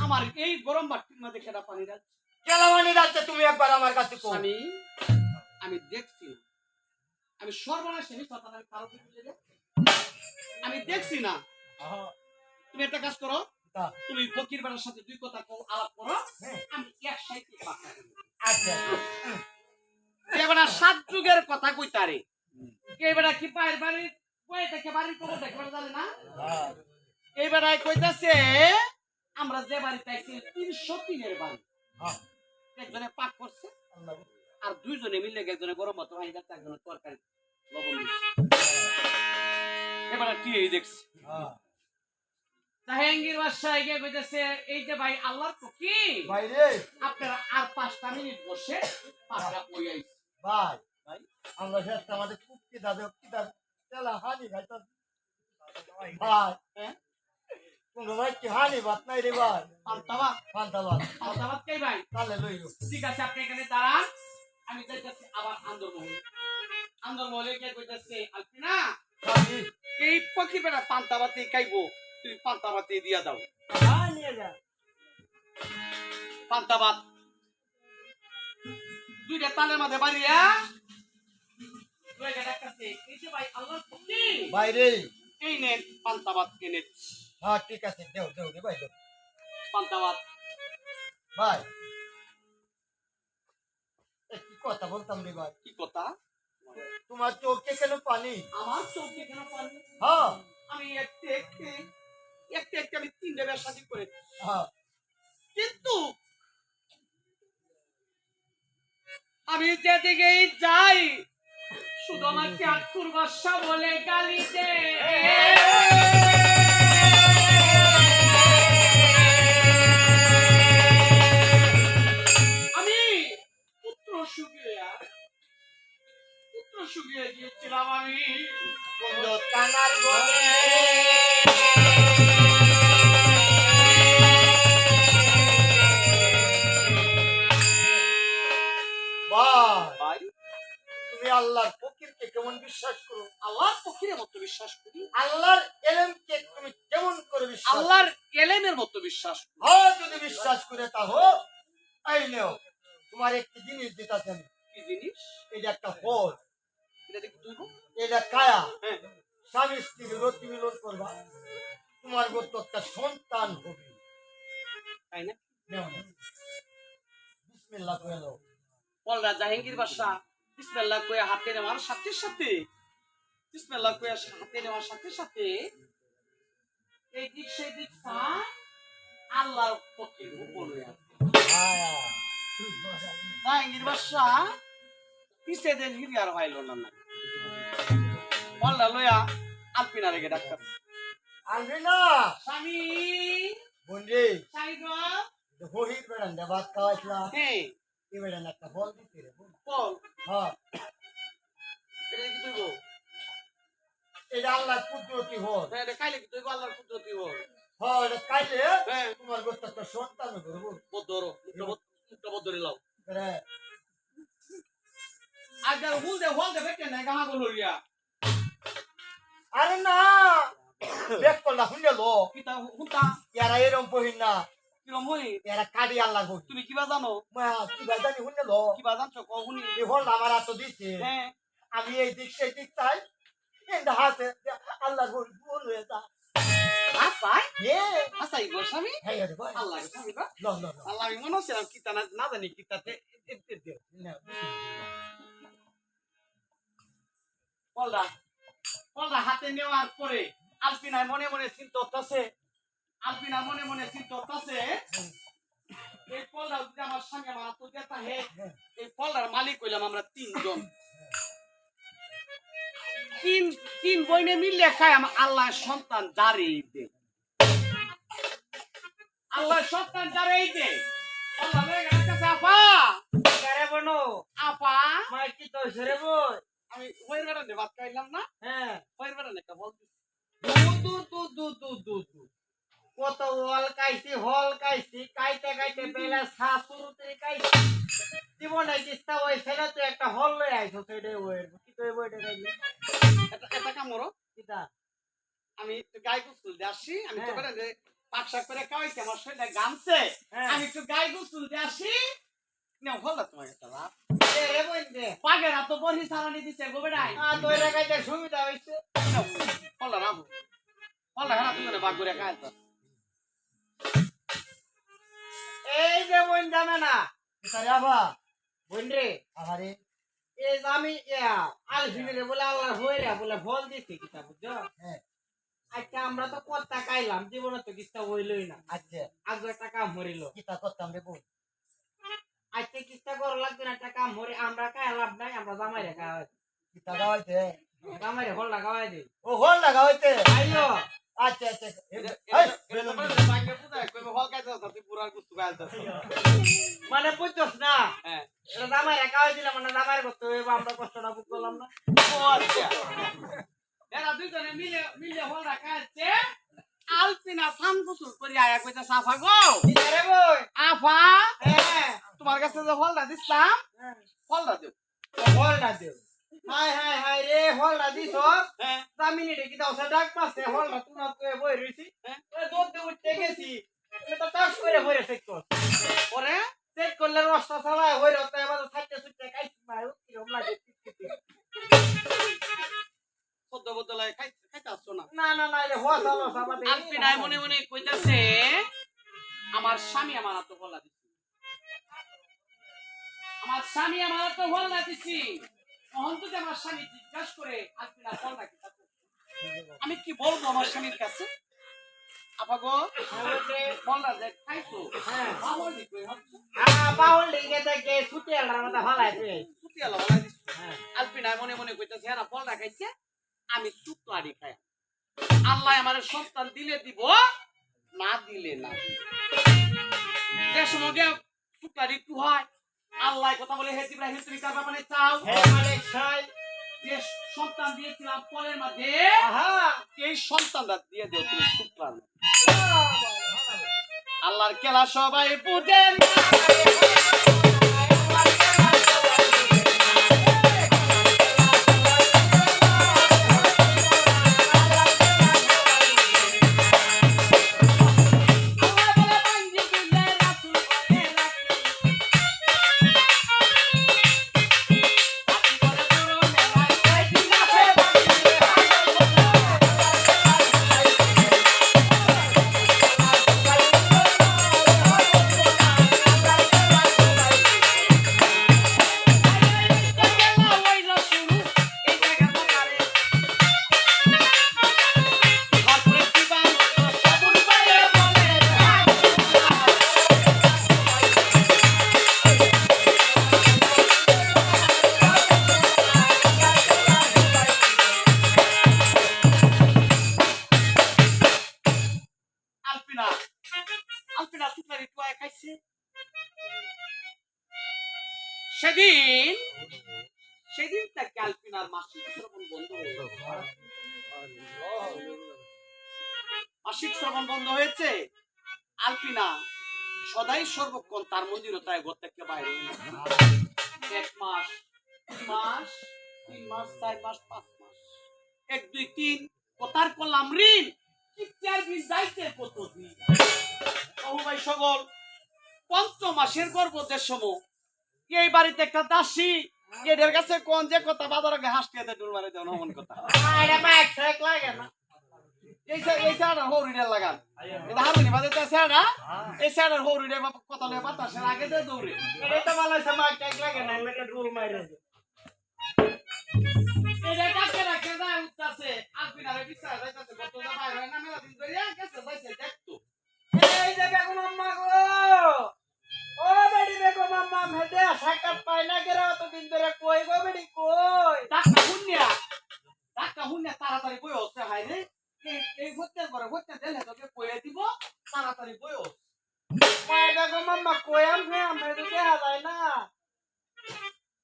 B: আমার এই গরম বাটির মধ্যে কেডা পানি ডাকছে
A: তুমি একবার আমার কাছে
B: আমি দেখছি না আমি সর্বনাশ আমি দেখছি না তুমি একটা কাজ করো তুমি ফকির বেড়ার সাথে দুই কথা আলাপ করো আমি এক সাইতে পাকা এবার সাত যুগের কথা কইতারে এইবার কি পায়ের বাড়ি কই থেকে বাড়ির খবর দেখবার জানে না এইবার কইতাছে আমরা যে বাড়িতে আইছি 303 এর বাড়ি একজনে পাক করছে আর দুইজনে মিলে একজনে গরম ভাত হাই যাচ্ছে একজনে তরকারি লবণ দিচ্ছে এবার কি এই দেখছি জাহাঙ্গীর বাদশাহ গিয়ে কইতেছে এই যে ভাই আল্লাহর কি
A: ভাই রে
B: আপনারা আর 5টা মিনিট বসে পাকটা কই আইছে
A: ভাই আমরা যেটা আমাদের কুপকি দাদা কি দাদা চলা হানি ভাই তো ভাই কোনো ভাই কি হানি ভাত নাই রে ভাই
B: পান্তাবাদ
A: পান্তাবাদ
B: পান্তাবাদ কে ভাই
A: তাহলে লইলো
B: ঠিক আছে আপনি এখানে দাঁড়ান আমি যাইতেছি আবার আন্দরমহলে কে কইতাছে আলপিনা
A: খাবি
B: এই পক্ষী বেটা পান্তাবাতে খাইবো তুমি পান্তাবাতে দিয়া দাও
A: হ্যাঁ নিয়ে যা
B: পান্তাবাদ দুইটা তালের মাঝে বাড়িয়া দুইটা ডাকতেছে এই যে ভাই আল্লাহর পক্ষী
A: বাইরে
B: এই নেন পান্তাবাদ কিনে
A: হ্যাঁ ঠিক আছে দেও দেও রে ভাই দেও
B: পান্তাবাদ
A: ভাই কি কথা বলতাম রে ভাই
B: কি কথা
A: তোমার চোখে কেন পানি
B: আমার চোখে কেন পানি
A: হ্যাঁ
B: আমি একটু আমি তিনটে ব্যবসা করেছি
A: হ্যাঁ
B: কিন্তু আমি যেদিকেই যাই শুধু আমাকে আটকুর বাসা বলে গালি দে আমি পুত্র শুকিয়ে গিয়েছিলাম আমি
A: বন্ধু কানার বলে
B: ভাই
A: তুমি আল্লাহর ফকিরকে কেমন বিশ্বাস করো
B: আল্লাহর ফকিরের মতো বিশ্বাস করি
A: আল্লাহর এলেমকে তুমি কেমন করে বিশ্বাস করো?
B: আল্লাহর এলেমের মতো বিশ্বাস করি
A: হ্যাঁ যদি বিশ্বাস করে তাহো এই নেও তোমার একটি জিনিস দিতেছি আমি
B: কি জিনিস
A: এটা একটা ফল
B: এটা দেখি তুই
A: এটা কায়া
B: হ্যাঁ
A: স্বামী স্ত্রীর রতি মিলন করবা তোমার গত একটা সন্তান হবে
B: তাই না
A: নেও না বিসমিল্লাহ করে নাও
B: বলরা জাহাঙ্গীর বাদশা বিসমিল্লাহ কয়ে হাতে নেওয়ার সাথে সাথে বিসমিল্লাহ কয়ে হাতে নেওয়ার সাথে সাথে এই দিক সেই দিক আল্লাহর ফকির উপর হয়ে আছে জাহাঙ্গীর বাদশা পিছে দেন হিরিয়ার হইল না বলরা লইয়া আলপিনা রেখে ডাক্তার
A: আনবি না
B: স্বামী
A: বন্ধে
B: স্বামী গো
A: হহির বেড়ান ভাত খাওয়াইছিলাম
B: হ্যাঁ
A: এই বেড়ান একটা ফল দিতে রে বোন।
B: বল
A: হ্যাঁ
B: এটা কি তুই গো
A: এটা আল্লাহর কুদরতি হল
B: হ্যাঁ এটা খাইলে কি তুই গো আল্লাহর কুদরতি হল
A: হ্যাঁ এটা খাইলে
B: হ্যাঁ
A: তোমার গত একটা সন্তান হবে রে বোন।
B: বদরো মুখটা বদরে লাও
A: রে,
B: আগার হুল দে ফেকে না গাহা গলরিয়া
A: আরে না দেখ করলা শুনে লো
B: কিতা হুতা
A: এরা এরম বহিন না
B: কিরম হই
A: এরা কাടി আল্লাহ বহি
B: তুমি কিবা জানো
A: মা কি বাজানি শুনে লো
B: কিবা জানছো কহুনি
A: এই হল আমার এত দিছে
B: হ্যাঁ
A: আমি এই দিক সেই দিক চাই কিন্তু হাতে আল্লাহ বল বল হয়ে যা
B: আসাই
A: এ
B: আসাই গো স্বামী
A: হ্যাঁ রে ভাই
B: আল্লাহ গো স্বামী গো
A: লো লো লো
B: আল্লাহ আমি মনে হচ্ছে কিতা না জানি কিতাতে
A: না,
B: পলরা হাতে নেওয়ার পরে আলপিনার মনে মনে চিন্তা হচ্ছে আলপিনার মনে মনে চিন্তা হচ্ছে এই পলরা যদি আমার সঙ্গে আমার তো যেতা হে এই পলরার মালিক হইলাম আমরা তিনজন তিন বইনে মিললে খাই আমার আল্লাহ সন্তান দাঁড়িয়ে দে আল্লাহ সন্তান দাঁড়িয়ে দে আল্লাহ মেয়ের কাছে আপা
A: কারে বনো
B: আপা
A: মাই কি তো রে বই
B: আমি ওই বেড়ানে ভাত খাইলাম না
A: হ্যাঁ
B: ওই বেড়ানে একটা বল
A: কত হল কাইছি কাইতে পেলে শাশুড়ি কাইছি জীবনে চেষ্টা হয়েছিল তো একটা হল লই আইছো সেটাই ওই কি তো বইটা কাইলি
B: একটা কাম করো
A: কিটা
B: আমি একটু গাই গুসুল দিয়ে আসি আমি তো
A: হ্যাঁ।
B: বেড়ানে পাকশাক করে খাওয়াইছি আমার শরীরটা গামছে
A: হ্যাঁ।
B: আমি একটু গাই গুসুল দিয়ে আসি নেও হল তোমার একটা লাভ
A: এ রে বই দে
B: পাগের তো বহি সারানি দিছে গো বেড়াই
A: তোরা কাইতে সুবিধা হইছে
B: হল রাবু হল হ্যাঁ তুমি বাগ করে খাই তো
A: এই যে বইন জানে না কিতারে আবা বইন রে আহারে এই যে আমি আলফিনে বলে আল্লাহ হই রে বলে ফল দিছি কিতা বুঝছো হ্যাঁ আচ্ছা আমরা তো কত খাইলাম জীবনে তো কিস্তা হইলই না আচ্ছা আজ একটা কাম মরিল কিতা করতাম রে বই আজকে কিস্তা করা লাগবে না একটা কাম মরি আমরা খাই লাভ নাই আমরা জামাই রে খাওয়াই কিতা খাওয়াইতে জামাই রে হল লাগাওয়াই দে ও হল লাগাওয়াইতে আইলো আচ্ছা আচ্ছা মানে বুঝছস না
B: হ্যাঁ
A: এটা জামাই রে খাওয়াই দিলাম মানে জামাই করতে হইব আমরা কষ্টটা বুক করলাম না
B: ও আচ্ছা এরা দুইজনে মিলে মিলে হল রাখাচ্ছে আলপিনা সান গোসল করি আয়া কইতাছে আফা গো
A: রে বই
B: আফা
A: হ্যাঁ
B: তোমার কাছে যে ফলটা দিছিলাম ফলটা দিও
A: হলটা দেও হাই হাই হাই রে হলটা দিছ
B: হ্যাঁ
A: জামিনি রে কি দাও ডাক পাছে হলটা তোমার কই বই রইছি
B: হ্যাঁ।
A: ওই দুধ দিয়ে উঠতে গেছি তুমি তো টাস করে ভরে চেক কর
B: পরে
A: চেক করলে রসটা চালায় হইরে তো এবার ছাইতে সুইতে খাইছি মাই কিরম লাগে
B: সদ্য বদলায় খাইতে আসছো না
A: না না না রে হস হলো সাবাতে
B: আলপিনা মনে মনে কইতাছে আমার স্বামী আমার তো ফলটা দিছি আমার স্বামী আমার তো ফলটা দিছি অহন্ততে আমার স্বামী জিজ্ঞাসা করে আলপিনা ফলটা কি আমি কি বলবো আমার স্বামীর কাছে আপা গো ফলটা যে খাইছো
A: হ্যাঁ
B: বাবল দিবে
A: বাউল লিগে থেকে ছুটি আলার মতো ফালাইছে
B: সুতি আলো বলাই দিছি
A: হ্যাঁ
B: আলপিনা মনে মনে কইতাছে এরা ফলটা খাইছে আমি সুতো আড়ি খাই আল্লাহ আমার সন্তান দিলে দিব না দিলে না যে সময় সুতারি একটু হয় আল্লাহ কথা বলে হে ইব্রাহিম তুমি কার মানে চাও
A: হে মালিক সাই
B: যে সন্তান দিয়েছিলাম ফলের মধ্যে
A: আহা
B: এই সন্তানটা দিয়ে দিও তুমি সুতরাং আল্লাহর খেলা সবাই বুঝেন সেদিন থেকে আলপিনার মাসিক শ্রবণ বন্ধ হয়েছে মাসিক শ্রবণ বন্ধ হয়েছে আলপিনা সদাই সর্বক্ষণ তার মন্দিরতায় ঘর থেকে বাইরে এক মাস 2 মাস 3 মাস 4 মাস 5 মাস 1 2 3 কথার করলাম ঋণ কি 4 দিন যাইতে কতদিন ও ভাই সকল 5 মাসের গর্ভদের সময় এই বাড়িতে একটা দাসী এদের কাছে কোন যে কথা বাজারে হাসতে দেয় ডুল মারে দেন হমন কথা
A: আরে মাইক সাইক লাগে না
B: এই সারা হরিডে লাগান এটা হারুনি বাজাতে সারা এই সারা হরিডে কথা লয়ে বাতাসের আগে দে দৌড়ে
A: এটা তো ভালো আছে মাইক সাইক লাগে না এটা ডুল মাইরে
B: এটা কাকে রাখে যায় উঠতাছে আলপিনারে বিচার যাইতাছে কত যা বাইরে হয় না মেলা দিন ধরে গেছে যাইছে দেখতো
A: এই যে বেগম আম্মা গো ও বেডি বেগম আম্মা মেদে সাকাত পায় না গেরা তো দিন ধরে কই গো বেডি কই
B: ডাক্তার হুন্যা তাড়াতাড়ি বই হচ্ছে হাই রে এই হত্যা করে হত্যা দিলে তোকে কইয়ে দিব তাড়াতাড়ি বই হচ্ছে
A: কই বেগম আম্মা কই আমনে আমে তো দেয়া যায় না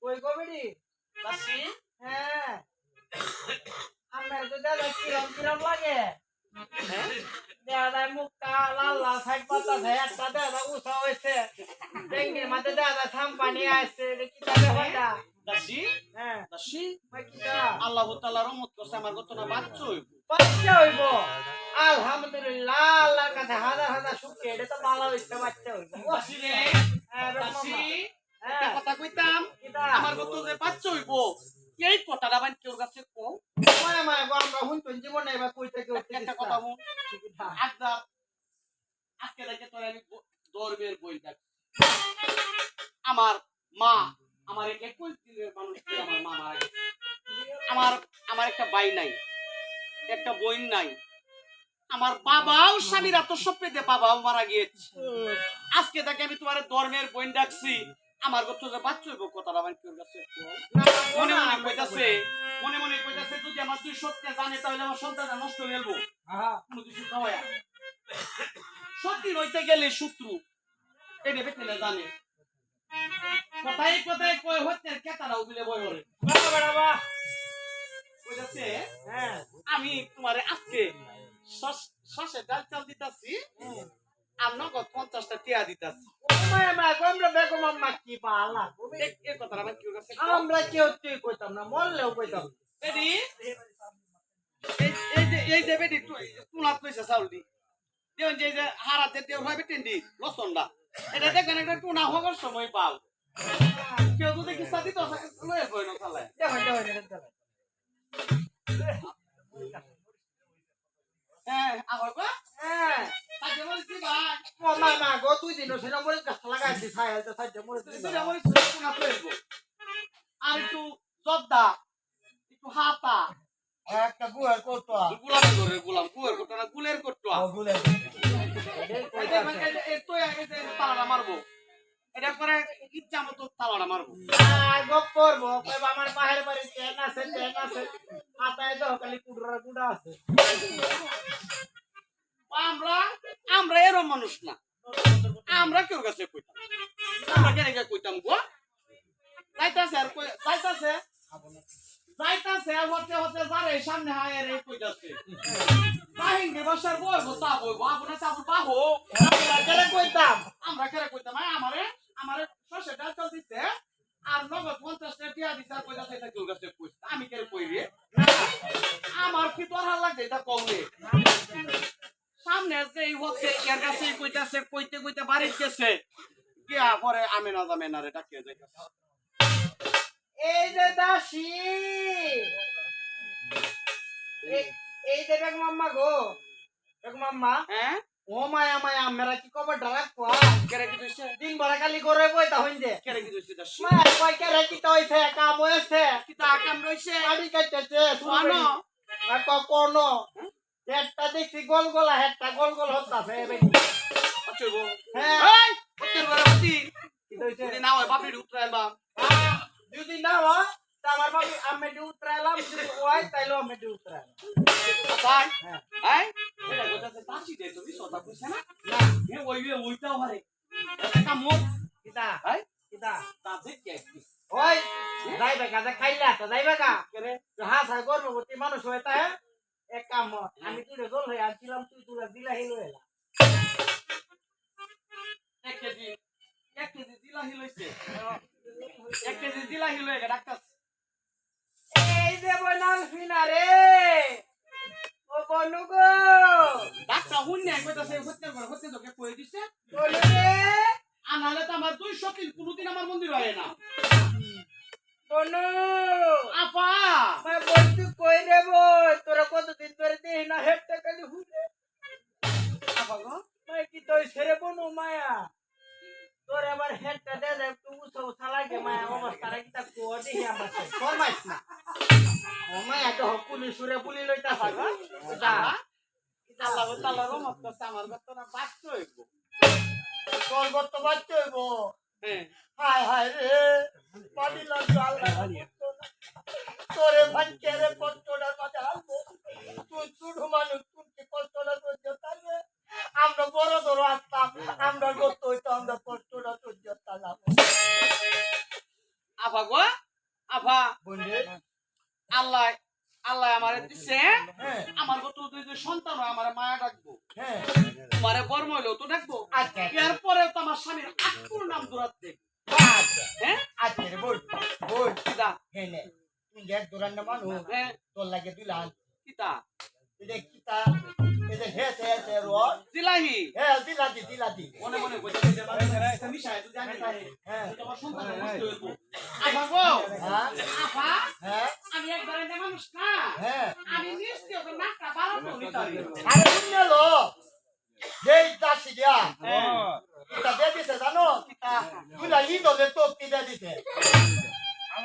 A: কই গো বেডি
B: দাসী
A: হ্যাঁ আমে তো দেয়া যায় কিরম কিরম লাগে
B: হ্যাঁ
A: দেয়া যায় মুখটা লাল লাল সাইড পাতা যায় একটা দেয়া যায় উসা হইছে ডেঙ্গির মাঝে দেয়া যায় সাম্পানি আসছে কি যাবে হটা
B: দাসী
A: হ্যাঁ
B: দাসী
A: কই কিটা
B: আল্লাহ তাআলা রহমত করছে আমার কত না বাচ্চা হইব
A: বাচ্চা হইব আলহামদুলিল্লাহ আল্লাহর কাছে হাজার হাজার শুকরিয়া এটা তো ভালো হইছে বাচ্চা হইব
B: দাসী রে
A: হ্যাঁ
B: দাসী
A: হ্যাঁ
B: একটা কথা কইতাম
A: কিটা
B: আমার কত যে বাচ্চা হইব এই কথাটা বান কেউ কাছে কও
A: মায়া মায়া গো আমরা হুনতুন জীবনে এবার কই থেকে উঠতে
B: একটা কথা হুন একবার আজকে দেখে তোর আমি ধর্মের বই দেখ আমার মা আমার 21 দিনের মানুষ আমার মা মারা গেছে আমার একটা ভাই নাই একটা বোন নাই আমার বাবাও স্বামীর আত্মস্বপ্নে দিয়ে বাবাও মারা গিয়েছে আজকে দেখে আমি তোমার ধর্মের বোন ডাকছি আমার কত যে বাচ্চা হইব কথাটা আমার কেউ কাছে মনে মনে কইতাছে যদি আমার 2 সত্যি জানে তাহলে আমার সন্তানটা নষ্ট হয়ে যাবো কোনো কিছু খাওয়ায়া সত্যি হইতে গেলে শত্রু এই ভেবে তেলে জানে কথাই কই হচ্ছে কেতারা উবিলে বই হরে কইতাছে
A: হ্যাঁ
B: আমি তোমারে আজকে শ্বাস সর্ষের ডাল চাল দিতাছি আর নগদ 50টা টিয়া দিতাছি
A: আমরা বেগম আম্মা কি পালা
B: এই কথা আমার কি কাছে
A: আমরা কেউ তুই কইতাম না মরলেও কইতাম
B: বেডি এই যে বেডি তুলাত কইছে চাউলদি দেন যে হারাতে দেও হয় বেটেন্ডি লসনডা এটা দেখবেন একটা টুনা হওয়ার সময় পাও কেউ যদি কিস্তা দিত লয়ে কই না চালায় হ্যাঁ আবার গো
A: হ্যাঁ
B: তাকে বলছি ভাই
A: মা গো তুই দিন সেটা মরে গাছ লাগাইছি ছায়াতে সাইডে মরে
B: তুই আমার টুনা কইবো আর একটু জর্দা একটু হাতা
A: একটা গুয়ার করতো
B: গোলাম করে গোলাম কুয়ের করতো না গুলের করতো
A: গুলে
B: তালাটা মারবো এটা করে ইচ্ছা মতো তালাটা মারবো
A: গপ করবো আমার পাহের বাড়ি ট্রেন আছে মাথায় তো খালি গুড়া আছে
B: আমরা এরম মানুষ না আমরা কেউ কাছে কইতাম আমরা কেন কইতাম গো যাইতাছে আর যাইতাছে হতে হতে যারে সামনে হায় রে কইতাছে বাহিনী বসার বলবো তা বলবো আপনার চাবুল বাহো
A: আমরা কইতাম
B: আমরা কেন কইতাম আমারে সর্ষের ডাল চাল দিতে আর নগদ 50টা টিয়া দিতে আর কইতাছে এটা কেউ কাছে কইতা আমি কেন কই রে আমার কি দরকার লাগে এটা কওলে সামনে যে হচ্ছে এর কাছে কইতাছে কইতে বাড়িতে গেছে গিয়া পরে আমি না যাবে না রে ডাকে যাইতাছে
A: এই যে দাসী এই যে বেগম আম্মা গো বেগম আম্মা
B: হ্যাঁ
A: ও মায়া আমরা কি কবে ডাক কোয়া
B: কেরে কি কইছে
A: দিন বড় খালি করে বইতা হইছে
B: কেরে কি কইছে দাস
A: মায়া কই কেরে কি হইছে কাম হইছে
B: কি তা কাম রইছে
A: গাড়ি কাটতেছে
B: শুনো
A: আর কোন একটা দেখছি গোল গোলা একটা গোল গোল হতাছে বেটি
B: আচ্ছা গো
A: হ্যাঁ
B: এই ওকের বাড়ি
A: কি হইছে
B: যদি না হয় বাপের উত্তরাইবা
A: যদি না হয় তা আমার বাবু আমি উতরাইলাম যদি ওই তাইলো আমি উতরাইলাম
B: ভাই
A: হ্যাঁ
B: এই এটা কইতাছে তাসি দে তুমি সতা কইছ না
A: না
B: এ ওইটাও হারে একটা মোট
A: কিতা
B: এই
A: কিতা
B: তা দেখে কি
A: ওই যাইবে কাজে খাইলা তো যাইবে কা
B: কেরে
A: হ্যাঁ স্যার গর্ভবতী মানুষ হইতা হ্যাঁ এক কাম আমি তুই জল হয়ে আসছিলাম তুই তুলা দিলা হেলো এলা
B: 1 কেজি দিলাহি লইছে 1 কেজি দিলাহি লইগে ডাক্তার
A: এই যে বনাল ফিনা রে ও বনু গো
B: ডাক্তার হুন্নে কইতাছে হচ্ছে তোকে কই দিছে
A: বনু রে
B: আনালে তো আমার 200 দিন কোনদিন আমার মন্দির হয় না
A: বনু
B: আপা
A: मैं বলছি কই রে বই তোরা কতদিন ধরে দেই না হেডটা খালি হুরে
B: আপা গো
A: मैं কি তোই ছেড়ে বনু মায়া তোর আবার হেডটা দে দে তুই উসা লাগে মায়া অবস্থা রাখি তা কোডি হি আমার ফরমাইছ না ও মায়া তো পুলিশ সুরে পুলি লইতা পাগা যা
B: আল্লাহ তাআলা রহমত করতে আমার গতনা বাচ্চা হইব
A: তোর গত বাচ্চা হইব
B: হ্যাঁ
A: হায় হায় রে পানি লাগবে আল্লাহ তোরে ভাগ্যে রে কষ্টটা মাঝে আনবো তুই ছোট মানুষ তুই কষ্টটা সহ্য করবে আমরা বড় ধরো আসতাম আমরা গত হইতো আমরা কষ্টটা সহ্য করতাম
B: আপা গো আপা
A: বন্ধে
B: আল্লাহ আমারে দিছে
A: হ্যাঁ
B: আমার গত দুই সন্তান হয় আমার মায়া ডাকবো
A: হ্যাঁ
B: তোমারে বর্ম হইলো তো ডাকবো
A: আচ্ছা
B: এরপরে তো আমার স্বামীর আকুর নাম দূরাতে
A: আচ্ছা
B: হ্যাঁ
A: আচ্ছা রে বল বল
B: কিতা
A: হ্যাঁ নে তুই দেখ দোরান না মানুষ
B: হ্যাঁ
A: তোর লাগে দিলাম
B: কিতা
A: এটা কিতা এটা হেসে রোড
B: জিলাহি
A: হ্যাঁ দিলাদি
B: মনে মনে কইতে একটা মিশায় তুই জানিস তাই
A: হ্যাঁ
B: তোমার সন্তানের মৃত্যু হইব আপা গো
A: হ্যাঁ
B: আপা
A: হ্যাঁ
B: আমি এক ধরনের মানুষ না
A: হ্যাঁ
B: আমি নিশ্চয় ওকে নাকটা বাড়ানো নিতারি
A: আরে শুনলো যেই দাসি দিয়া এটা দে দিতে জানো কিতা তুলা ই দলে তো কি দে দিতে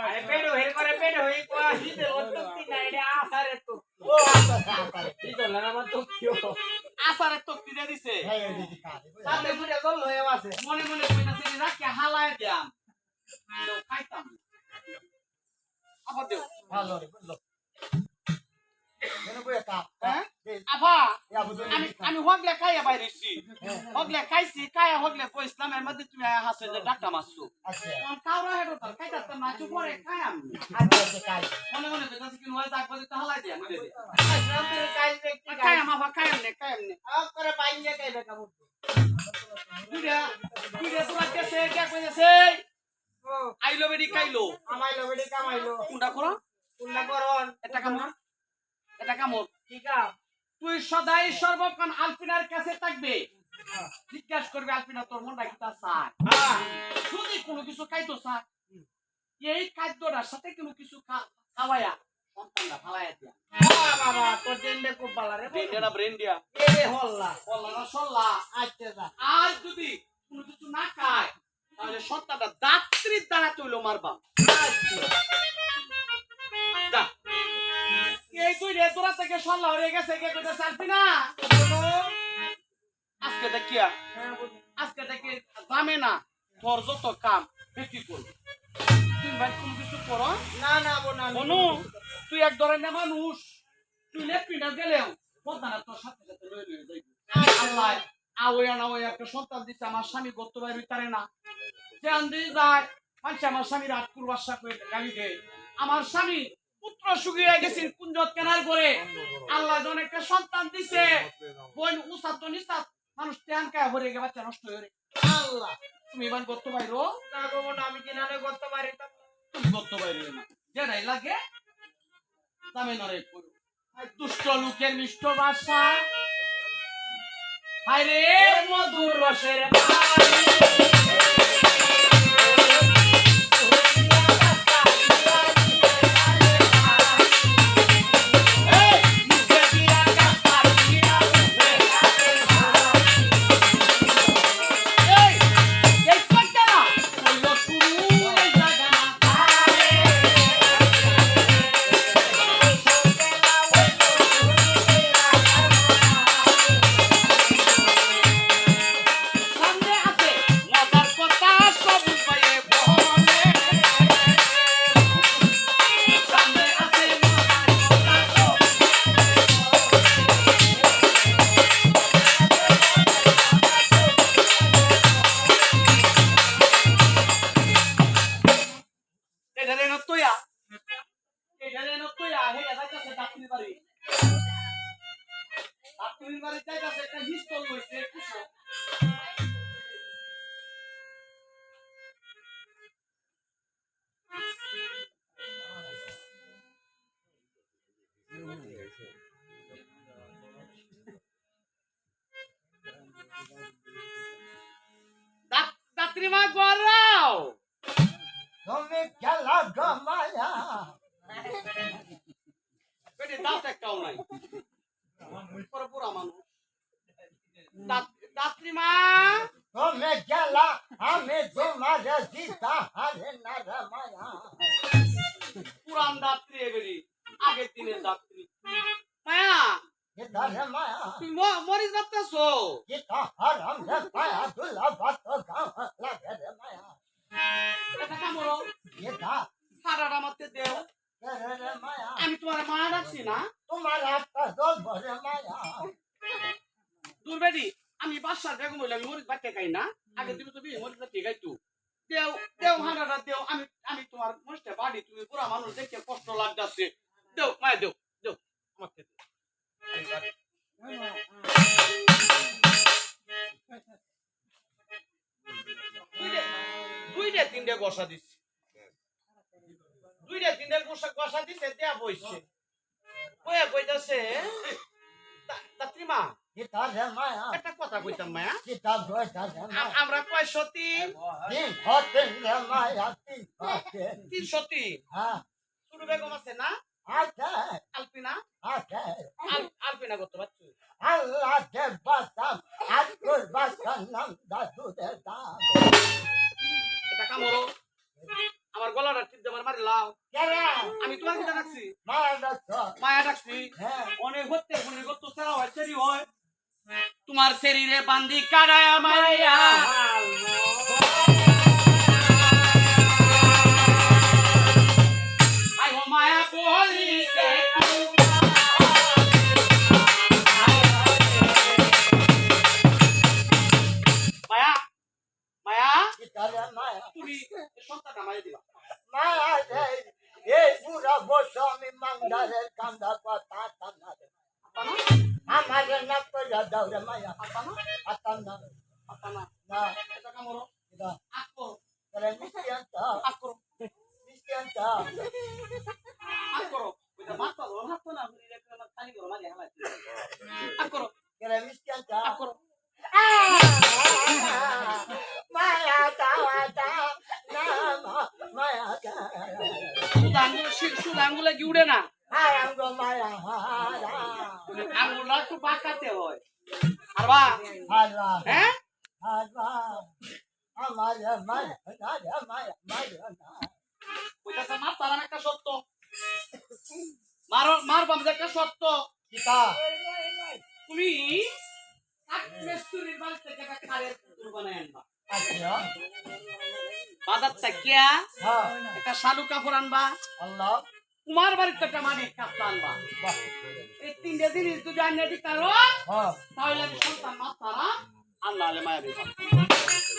A: আরে পেড়ো হের করে পেড়ো হই কো হিতে অতক্তি না এটা আসারে তো ও আসারে ই দলে না তো কিও
B: আসারে তো কি দিছে
A: হ্যাঁ এই দিদি কাছে তাতে বুড়ে জল হয়ে আছে
B: মনে মনে কইতাছে রাখকে হালায় দিয়াম তো খাইতাম আবার দেও
A: ভালো রে বললো কেন কই কা
B: হ্যাঁ? আফা
A: এ আবু তুমি
B: আমি হগলে খাইয়া বাইরেছি হগলে খাইছি খাইয়া হগলে কইছিলাম এর মধ্যে তুমি হাসে যে ডাক্তার মারছো
A: আচ্ছা
B: কাউরা হেডো তার খাইতা তো না চুপ করে খাই আমি
A: আচ্ছা কাজ
B: মনে মনে কইতাছি কি নয় যাক বলে তো হালাই দিয়া মুদে দি
A: আচ্ছা তুমি কাজ দেখি
B: খাই আমা খাই আমনে
A: আপ করে বাইরে কাইবে কাবু
B: দুইটা তোরা কেসে কে কইছে
A: ও
B: আইলো বেডি খাইলো
A: আমাইলো বেডি কামাইলো
B: কোনটা করো
A: কোনটা করন
B: এটা কামড়
A: ঠিক আছে
B: তুই সদাই সর্বক্ষণ আলপিনার কাছে থাকবে জিজ্ঞাসা করবে আলপিনা তোর মনটা কিটা চায়
A: হ্যাঁ
B: যদি কোনো কিছু খাইতো চায় এই খাদ্যটার সাথে কোনো কিছু খাওয়াইয়া সন্তানটা ফালাইয়া দিয়া
A: বাবা তোর দেনবে খুব ভালো রে
B: ব্রেন্ডিয়া ব্রেন্ডিয়া
A: এরে হল্লা
B: বললা না সল্লা
A: আচ্ছা দা
B: আর যদি কোনো কিছু না খায় তাহলে সন্তানটা দাত্রীর দ্বারা তৈল মারবা যা এই তুই রে তোরা থেকে সল্লা হয়ে গেছে কে কইতাছ আলপিনা আজকে দেখিয়া আজকে দেখে দামে না তোর যত কাম বেশি করবি তুই ভাই কোন কিছু করো
A: না না বোনা
B: মনু তুই এক ধরনের মানুষ তুই লেপিনা গেলেও পদ্মানা তোর সাথে সাথে লয়ে লয়ে যাইবি আল্লাহ আওয়া না ওই একটা সন্তান দিচ্ছে আমার স্বামী করতে পারবি তারে না যে আন্দি যায় মানুষ আমার স্বামীর আট পূর্বাশা করে গালি দেয় আমার স্বামী পুত্র শুকিয়ে গেছে কুঞ্জত কেনার করে আল্লাহ যখন একটা সন্তান দিছে বোন উসাত তো নিসাত মানুষ ত্যান কায় ভরে গে বাচ্চা নষ্ট হয়ে
A: আল্লাহ
B: তুমি ইমান করতে পারো
A: না গো বোনা আমি কিনারে করতে পারি তা
B: তুমি করতে পারবে না যেটাই লাগে দামে নরে করো দুষ্ট লোকের মিষ্ট ভাষা হায়রে মধুর রসের সামনে আছে মজার কথা সব উপায়ে বহনে সামনে আছে মজার কথা এটারে নতয়া হে এটা কাছে ডাক্তারি বাড়ি যাইতাছে একটা হিস্টল হইছে কুসো দাত্রী মা গরাও
A: তুমি খেলা গমায়া
B: বেটি দাঁত একটাও নাই পুরা মানুষ দাত্রী মা
A: তুমি খেলা আমি তোমার জিতা হারে না রে মায়া
B: পুরান দাত্রী এবেরি আগের দিনের দাত্রী মায়া
A: জিতা রে মায়া
B: তুমি মরিস যাচ্ছো
A: জিতা হারাম রে মায়া দুলা বাত গাও লাগে রে মায়া
B: এটা কামড়ো
A: জিতা
B: সারাটা মারতে দেও
A: রে মায়া
B: আমি তোমার মা ডাকছি না
A: তোমার একটা দল ভরে মায়া
B: দূর বেটি আমি বাসার বেগম হইলে আমি মরিচ বাচ্চা খাই না আগে তুমি তো বিয়ে মরিচ বাচ্চা খাইতো দেও দেও হাঁটাটা দেও আমি তোমার মরিচটা বাড়ি তুমি পুরা মানুষ দেখে কষ্ট লাগতেছে দেও মায়া দেও দেও আমাকে দেও দুইটা তিনটা গসা দিচ্ছে দুইটা তিনটা গসা দিচ্ছে দেয়া বইছে বইয়া কইতাছে দাত্রী মা
A: জিতা রে মায়া
B: একটা কথা কইতাম মায়া
A: জিতা দোটা রে মায়া
B: আমরা কয় সতী
A: তিন হতে রে মায়া তিন হতে
B: 303
A: হ্যাঁ
B: শুরু বেগম আছে না
A: আচ্ছা
B: আলপিনা
A: আচ্ছা
B: আলপিনা করতে পারছো
A: আল্লাহ কে বাসাম আকুল বাসাম নাম দাদু দে দাম
B: এটা কামড়ো আমার গলাটা টিপ দেবার মারি লাও
A: কেরা
B: আমি তোমার কথা রাখছি
A: মারা দাও
B: মায়া ডাকছি
A: হ্যাঁ
B: অনেক হতে অনেক কত সেরা হয় সেরি হয় তোমার শরীরে বান্দি কাটায়া মায়া আই ও মায়া বলি
A: ঘরের কান্দা কথা কান্না রে আমার না কইরা দাও রে মায়া আতাম না না
B: এটা কামড়ো
A: এটা
B: আকো
A: করে মিষ্টি আনতা
B: আকো
A: মিষ্টি আনতা
B: আকো ওইটা মাথা ধরো হাত না ঘুরি রেখে না খালি করো মাঝে হালাই আকো
A: করে মিষ্টি আনতা
B: আকো
A: মায়া দাওয়াতা না মায়া
B: শুধু আঙ্গুলে কি উড়ে না
A: হায় আঙ্গ মায়া হারা
B: আঙ্গুলটা একটু বাঁকাতে হয় আর বা
A: হারা
B: হ্যাঁ
A: হারা আমার মায়া না মায়া মায়া না
B: ওইটা মাথা না একটা সত্য মার বাম একটা সত্য
A: কিতা
B: তুমি কাঠমিস্ত্রির বাড়ি থেকে একটা খালের পুতুল বানায় আনবা
A: আচ্ছা
B: বাজার চাকিয়া
A: হ্যাঁ
B: একটা শালু কাপড় আনবা
A: আল্লাহ
B: কুমার বাড়িতে একটা মাটির কাপড় আনবা
A: বাহ
B: এই তিনটে জিনিস যদি আনিয়ে দিই কারো
A: হ্যাঁ
B: তাহলে আমি সন্তান মাতারা আল্লাহ আলে মায়া বেগম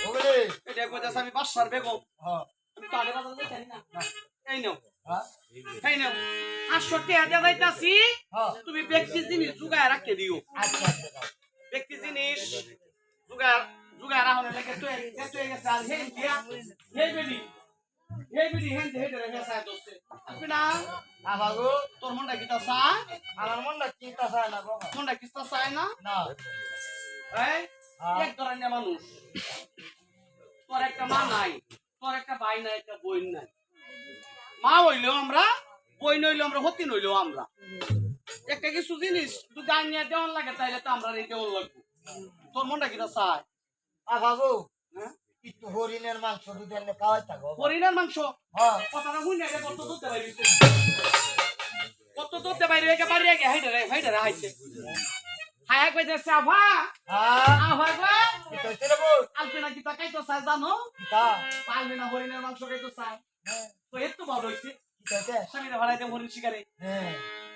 A: ওরে
B: এটা কইতাছে আমি বাসার বেগম
A: হ্যাঁ
B: আমি তো আগে বাজার যাই না এই নাও
A: হ্যাঁ
B: এই নাও 500 টাকা দিয়ে যাইতাছি
A: হ্যাঁ
B: তুমি ব্যক্তি জিনিস জুগায় রাখতে দিও
A: আচ্ছা আচ্ছা
B: ব্যক্তি জিনিস জুগায় রাখলে লেগে তো গেছে আর হেন দিয়া হে বেডি হেন হে ধরে হেসায় দোস্তে আপনি না
A: বাবু
B: তোর মনটা কিতা চায়
A: আমার মনটা চিন্তা চায় না গো
B: মনটা কিতা চায় না
A: না
B: এই এক ধরনের মানুষ তোর একটা মা নাই তোর একটা ভাই নাই একটা বোন নাই মা হইলেও আমরা বোন হইলেও আমরা হতি নইলেও আমরা একটা কিছু জিনিস যদি আনিয়া দেওয়ান লাগে তাইলে তো আমরা এই দেওয়ান লাগবো তোর মনটা কিতা চায়
A: বাবু
B: হ্যাঁ
A: একটু হরিণের মাংস দুধ এনে খাওয়াই থাকো
B: হরিণের মাংস
A: হ্যাঁ
B: কথাটা শুনে রে কত দুধ দেবাই দিছে কত দুধ দেবাই রে বাড়ি আগে হাইডারে হাইছে হায়া কই দেছে আভা
A: হ্যাঁ
B: আভা গো
A: এটা হচ্ছে রে বউ
B: আলপনা কি তাকাইতো চাই জানো
A: কিতা
B: পারবে না হরিণের মাংস খাইতো চাই তো এত ভালো হইছে
A: কিতা হচ্ছে
B: স্বামীরে হারাই দেম হরিণ শিকারে
A: হ্যাঁ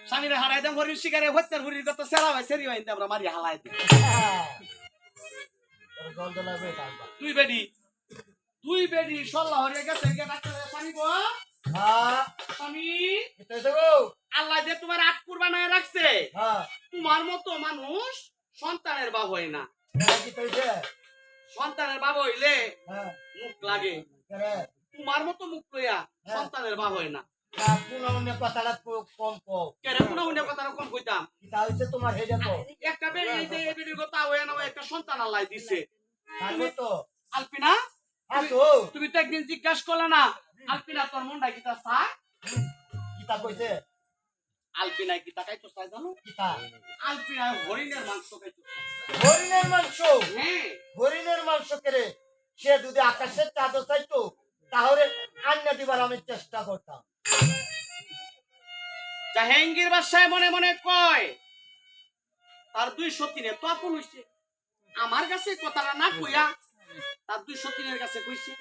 B: স্বামীরে হারাই দেম হরিণ শিকারে হত্যার হরিণ কত সেরা ভাই সেরি ভাই আমরা মারি হালাই দিই
A: তোর জল জলা বেশ আসবা
B: দুই বেডি সল্লাহ হরিয়া গেছে গে ডাক্তার স্বামী গো
A: হ্যাঁ
B: স্বামী
A: কিতা হচ্ছে বউ
B: আল্লাহ যে তোমার আটপুর বানায় রাখছে
A: হ্যাঁ
B: তোমার মতো মানুষ সন্তানের বাপ হয় না
A: কিতা হচ্ছে
B: সন্তানের বাপ হইলে
A: হ্যাঁ
B: মুখ লাগে
A: করে
B: তোমার মতো মুখ লইয়া সন্তানের বাপ হয় না
A: পুনঃ কথাটা কম কম
B: কেন কোনো উনি কথা কম কইতাম
A: কিতা হচ্ছে তোমার হেডে তো
B: একটা বেড়ি যে এই বেড়ির কথা হয়ে না একটা সন্তান আল্লাহ দিছে
A: থাকো তো
B: আলপিনা
A: আসো
B: তুমি তো একদিন জিজ্ঞাসা করলে না আলপিনা তোর মনটা কিতা চায়
A: কিতা কইছে
B: আলপিনা কিতা খাইতো চায় জানো
A: কিতা
B: আলপিনা হরিণের মাংস খাইতো
A: হরিণের মাংস
B: হ্যাঁ
A: হরিণের মাংস কেড়ে সে যদি আকাশের চাঁদও চাইতো তাহলে আন্না দিবার আমি চেষ্টা করতাম
B: জাহাঙ্গীর বাদশাহ মনে মনে কয় তার 203 তো আপন হইছে আমার কাছে কথাটা না কইয়া তার 203 এর কাছে কইছে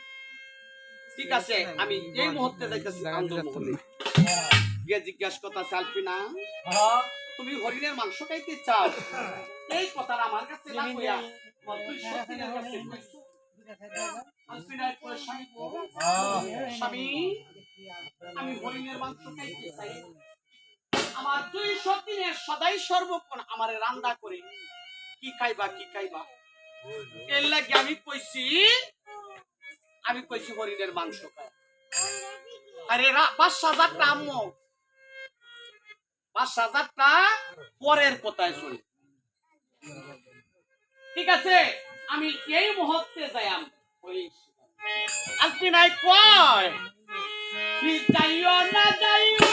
B: ঠিক আছে আমি এই মুহূর্তে যাইতাছি আন্দোলনে গিয়ে জিজ্ঞাসা করতেছে আলপিনা
A: হ্যাঁ
B: তুমি হরিণের মাংস খাইতে চাও এই কথাটা আমার কাছে না কইয়া 203 এর কাছে কইছো আলপিনা কয় স্বামী গো, স্বামী আমি হরিণের মাংস খাইতে চাই আমার 203 এর সদাই সর্বক্ষণ আমারে রান্না করে কি খাইবা এর লাগি আমি কইছি হরিণের মাংস খাই আরে বাদশাহ যাত্রা আম্মু বাদশাহ যাত্রা পরের কথায় শুনি ঠিক আছে আমি এই মুহূর্তে যাইম ওই আলপিনাই কয় যাইও না যাইও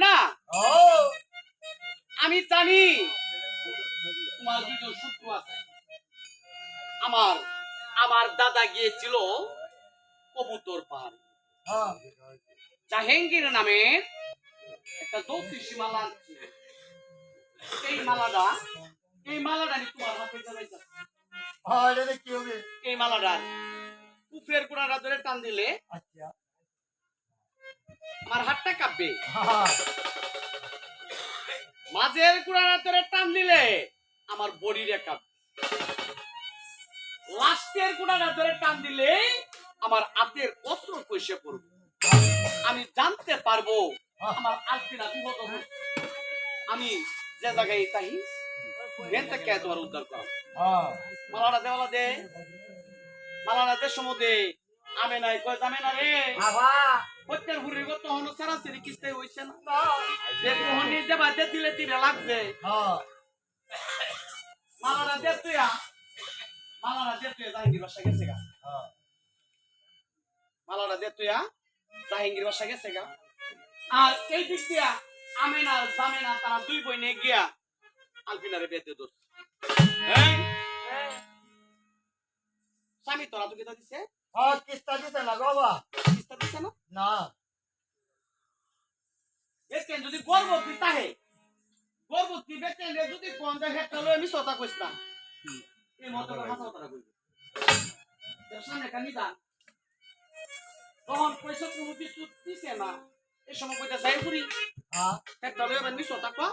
B: না
A: ও
B: আমি জানি তোমার দুজন শত্রু আছে। আমার আমার দাদা গিয়েছিল কবুতর পাহাড়,
A: হ্যাঁ
B: জাহাঙ্গীর নামে একটা জ্যোতিষী মালা আনছিল। এই মালাটা নিয়ে তোমার হাতে যাইতেছে।
A: হ্যাঁ এটা কি হবে?
B: এই মালাটা কুফরের গোড়াটা ধরে টান দিলে
A: আচ্ছা
B: আমার হাতটা কাঁপবে,
A: হ্যাঁ
B: মাঝের গোড়াটা ধরে টান দিলে আমার বডিটা কাঁপবে, লাস্টের গোড়াটা ধরে টান দিলে আমার হাতের অস্ত্র কষে পড়বে। আমি জানতে পারবো আমার আলপিনা বিপদ হবে। আমি যে জায়গায় তাই জ্ঞান থেকে তোমার উদ্ধার করা।
A: হ্যাঁ
B: মালাটা দেওয়ালা দে, মালাটা দে সমুদে আমি নাই কয় যাবে না রে।
A: বাবা
B: প্রত্যেক হুড়ির গত হনো সারাসরি কিস্তে হইছে না।
A: না
B: যে কোহনি যে বাদে দিলে তিরে লাগছে।
A: হ্যাঁ
B: মালাটা দে তুই জাহাঙ্গীর বাসা গেছে গা।
A: হ্যাঁ
B: মালাটা দে তুই জাহাঙ্গীর বাসা গেছে গা। আর এই দিক দিয়া আমেনা জামেনা তারা দুই বই নিয়ে গিয়া আলপিনারে বেঁধে দোষ। স্বামী তোরা তো কেটা দিছে?
A: হ্যাঁ কিস্তা দিতে না গো বাবা
B: কিস্তা দিছে না?
A: না
B: দেখেন যদি গর্ভবতী তাহে গর্ভবতী বেচেন যদি কোন জায়গায় চলো আমি সতা কইছ না এই মত কথা কথা কইব এর সামনে কানি দান তখন পয়সা কোনো কিছু দিছে না এই সময় কইতা যাই পুরি
A: হ্যাঁ
B: একটা লয়ে আমি সতা কো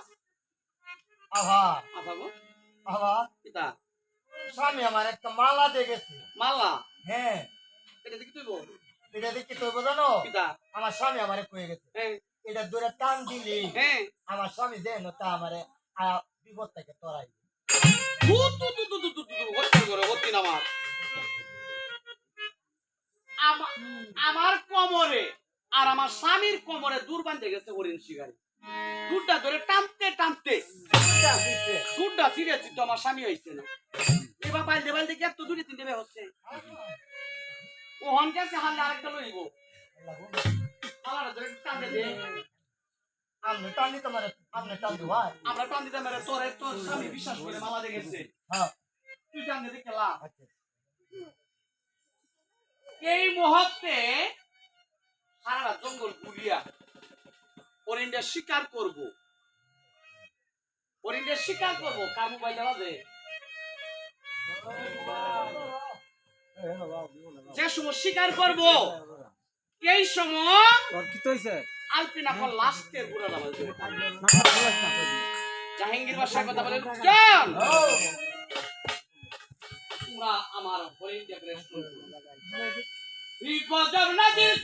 A: আভা
B: আপাগো
A: আভা
B: কিতা
A: স্বামী আমার একটা মালা দিয়ে গেছে
B: মালা
A: হ্যাঁ
B: এটা দেখি তুইবো
A: এটা দেখি তুই জানো
B: কিতা
A: আমার স্বামী আমারে কয়ে গেছে
B: হ্যাঁ
A: এটা দূরে টান দিলি
B: হ্যাঁ
A: আমার স্বামী যেন তা আমারে বিপদ থেকে তরাই
B: তু তু তু তু তু তু তু হত্যা করে হত্যি না আমার কোমরে আর আমার স্বামীর কোমরে দূর বাঁধতে গেছে হরিণ শিকারি দুধটা ধরে টানতে টানতে দুধটা ছিঁড়ে ছিল আমার স্বামী হয়েছে না এবার পাইলতে পাইলতে কি এত দূরে তিনটে বে হচ্ছে ও হন গেছে হালে আরেকটা লইব হালাটা ধরে টানতে দে
A: আমনে টান দিতে মারে আমনে টান দি ভাই
B: আমরা টান দিতে মেরে তোর স্বামী বিশ্বাস করে মালা দিয়ে গেছে
A: হ্যাঁ
B: তুই টান দিতে খেলা
A: আচ্ছা
B: এই মুহূর্তে সারা জঙ্গল ঘুরিয়া হরিণটা শিকার করবো কার মোবাইলে বাজে যে সময় শিকার করবো এই সময় আলপিনা কল লাস্টের বুড়া বাজে জাহাঙ্গীর বাসার কথা বলে চল তোমরা আমার হরিণটা গ্রেস করবো বিপদর নদীর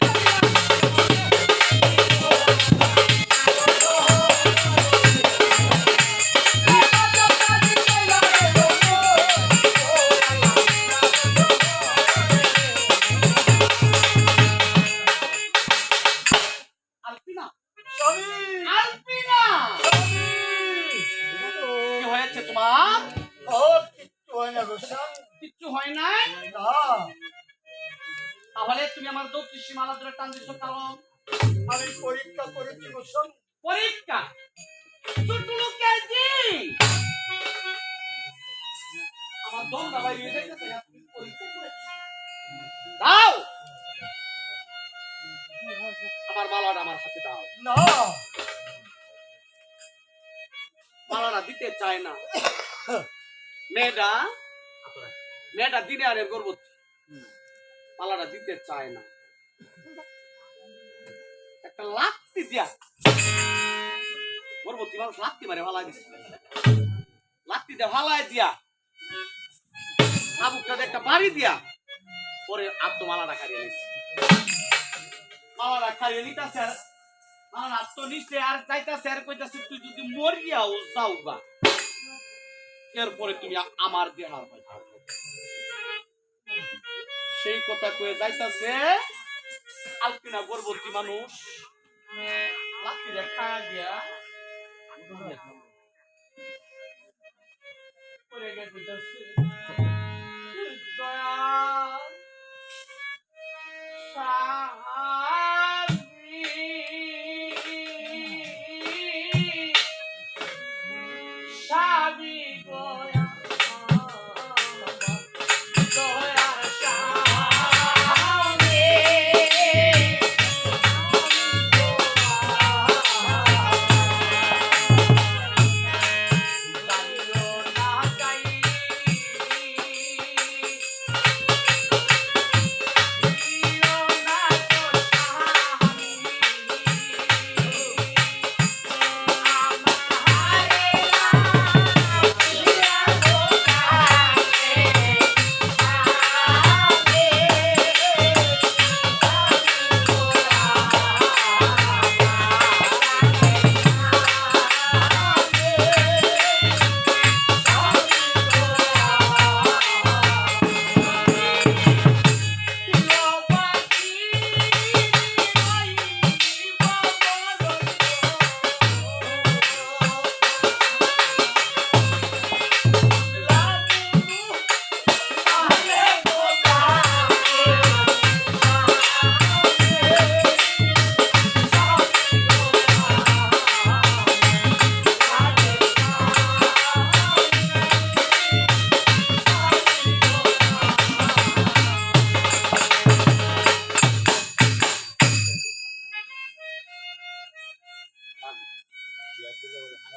B: কিচ্ছু হয় নাই তাহলে তুমি আমার জ্যোতিষী মালা ধরে টান দিচ্ছ কারণ
A: আমি পরীক্ষা করেছি গোসম
B: পরীক্ষা ছোট লোকের জি আমার দমটা বাইরে দেখতেছে পরীক্ষা করেছি দাও আমার মালাটা আমার হাতে দাও
A: না
B: মালাটা দিতে চায় না মেয়েটা দিনে আরে গর্ভবতী মালাটা দিতে চায় না একটা লাত্তি দিয়া গর্ভবতী মানুষ লাত্তি মারে ভালাই দিচ্ছে লাত্তি দিয়ে ভালাই দিয়া আবুকটা একটা বাড়ি দিয়া পরে আত্মমালাটা খাইয়ে নিচ্ছে মালাটা খাইয়ে নিতেছে মালাটা আত্ম নিচ্ছে আর চাইতেছে আর কইতাছে তুই যদি মরিয়াও যাও বা এরপরে তুমি আমার দেহার সেই কথা কয়ে যাইতাছে আলপিনা গর্ভবতী মানুষ লাঠিটা খায়া দিয়া পরে গিয়ে কইতাছে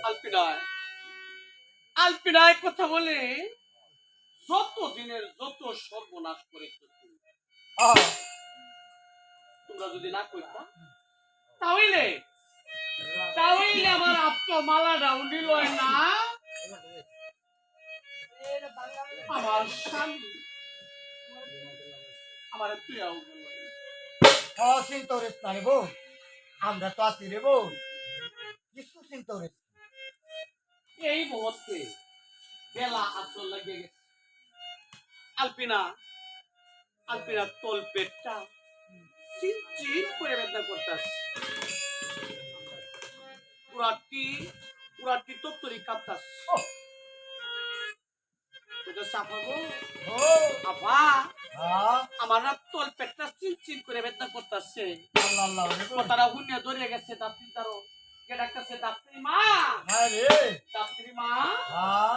B: আলপিনায় আলপিনায় কথা বলে যত দিনের যত সর্বনাশ করেছো তুমি। তোমরা যদি না কইতা তাহলে তাহলে আমার আত্মমালাটা উঠিল না আমার স্বামী আমার তুইও গেল।
A: চিন্তা করিস না রে বউ, আমরা তো আছি রে বউ, কিছু চিন্তা করিস না।
B: এই মুহূর্তে বেলা আসল লাগে গেছে। আলপিনা আলপিনা তোল পেটটা চিনচিন করে বেদনা করতেছে। পুরাটি তত্তরি কাঁপতাছে। সাফাবো
A: ও
B: আবা
A: হ্যাঁ,
B: আমার না তোল পেটটা চিনচিন করে বেদনা করতেছে।
A: আল্লাহ আল্লাহ রে বউ।
B: তারা হুনিয়া ধরে গেছে দাত্রী তারও কে ডাকতেছে দাত্রী মা
A: হ্যাঁ রে,
B: দাত্রী মা
A: হ্যাঁ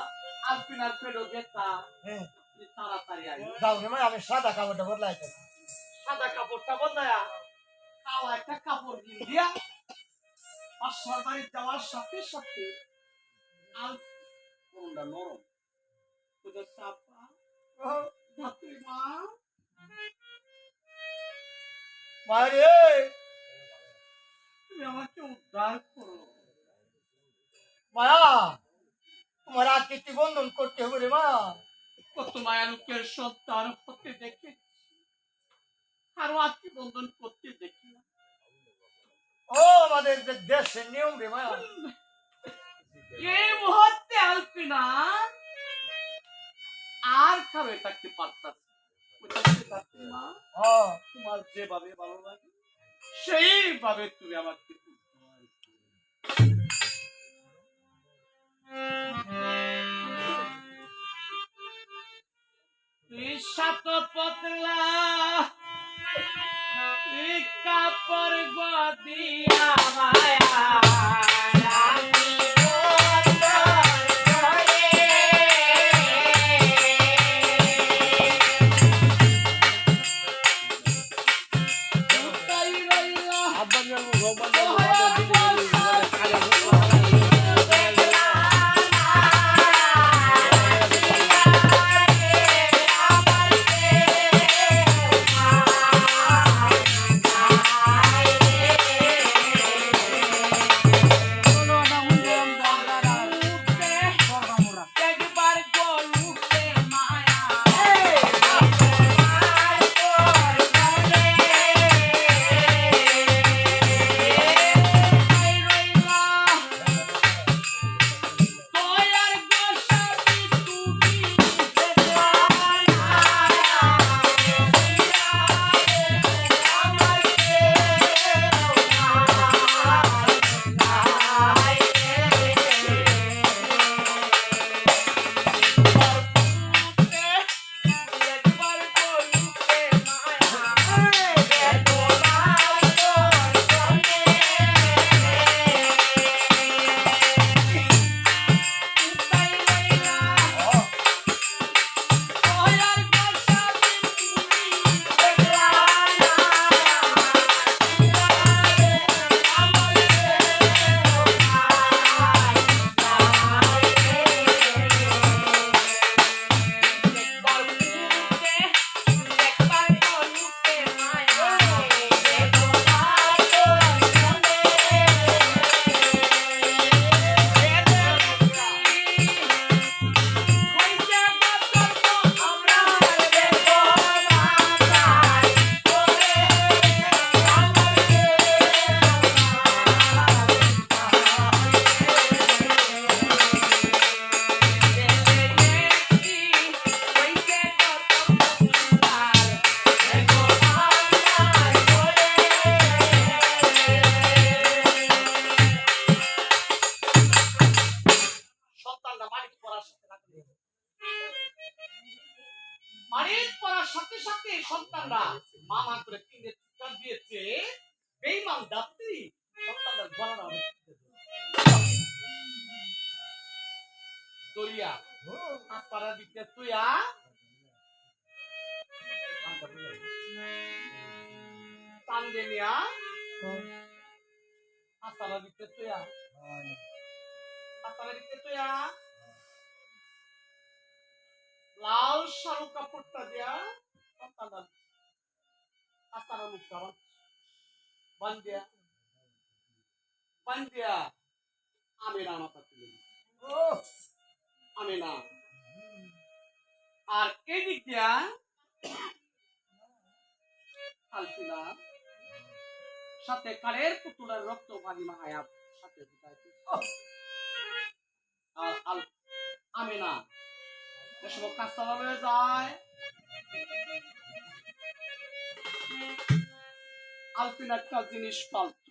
B: আলপিনার পেটও ব্যথা
A: হ্যাঁ,
B: তুমি তাড়াতাড়ি আয়।
A: যাও রে মা, আমি সাদা কাপড়টা বদলাইতেছি।
B: সাদা কাপড়টা বদলায়া কালো একটা কাপড় দিয়া বাসার বাড়ি যাওয়ার সাথে সাথে আল কোনটা নরম কোথা চাপা দাত্রী মা
A: মারে
B: তুমি আমাকে উদ্ধার করো।
A: মায়া, তোমার আকৃতি বন্ধন করতে হবে রে মা।
B: কত মায়া লোকের সন্তান হতে দেখে আরো আত্মী বন্ধন করতে দেখি না।
A: ও আমাদের যে দেশের নিয়ম রে মায়া।
B: এই মুহূর্তে আলপিনা আর কারো থাকতে পারতাম মা,
A: হ্যাঁ,
B: তোমার যেভাবে ভালো লাগে সেইভাবে তুমি আমাকে সাত পতলা কাপড় গদিয়া মায়া মারির পড়ার সাথে সাথে সন্তানরা মামা করে কিনে চিৎকার দিয়েছে বেঈমান দাত্রী সন্তানদের গলাটা দরিয়া পাড়া দিতে তুইয়া টান দেনিয়া আসারা দিতে তুইয়া আপনারা দিকে তো লাল শাড়ু কাপড়টা দেয়া আপনারা মুখ বান্দিয়া আমেরা মাথা তুলে আমেনা আর এদিক দিয়া আলফিনা সাথে কালের পুতুলের রক্ত পানি মায়া সাথে আর আমেনা এসব কাজটা হয়ে যায় আলফিনা একটা জিনিস পালতো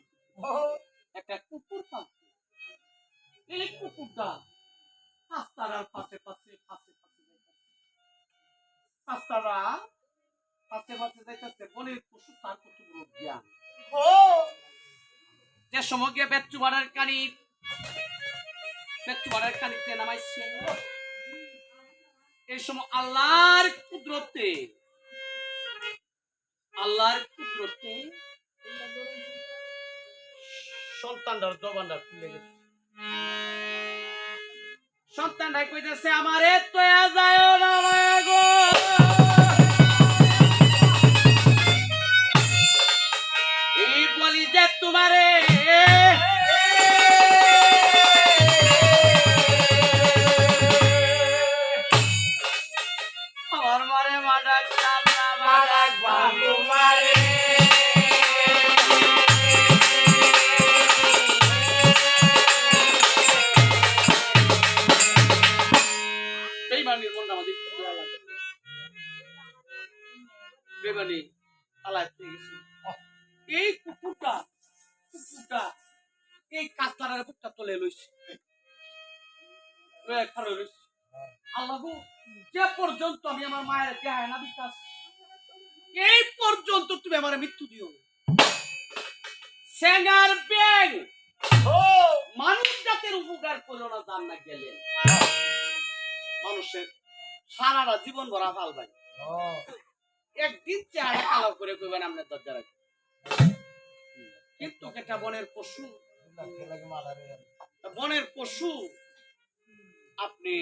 B: একটা কুকুর পালতো এই কুকুরটা রাস্তার পাশে যাইতেছে বনের পশু তার কত বড় জ্ঞান যে সময় গিয়ে বেচুমারের কানিতে নামাইছে এই সময় আল্লাহর কুদরতে সন্তানটার জবানটা খুলে গেছে সন্তানটা কইতেছে আমারে তয়া যায় না মায়া গো এই বলি যে তোমারে আমার মারে মাডাক চামড়া মাডাক বাবু মারে এই কুকুরটা এই কাস্তারের বুকটা তুলে লইছে আল্লাহ যে পর্যন্ত আমি আমার মায়ের দেহায় না বিকাশ এই পর্যন্ত তুমি আমার মৃত্যু দিও সেঙ্গার ব্যাং মানুষ জাতের উপকার করো না জান না গেলে মানুষের সারাটা জীবন ভরা ফাল ভাই একদিন চেহারা কালো করে কইবেন আপনার দরজা রাখি কিন্তু একটা বনের পশু আপনি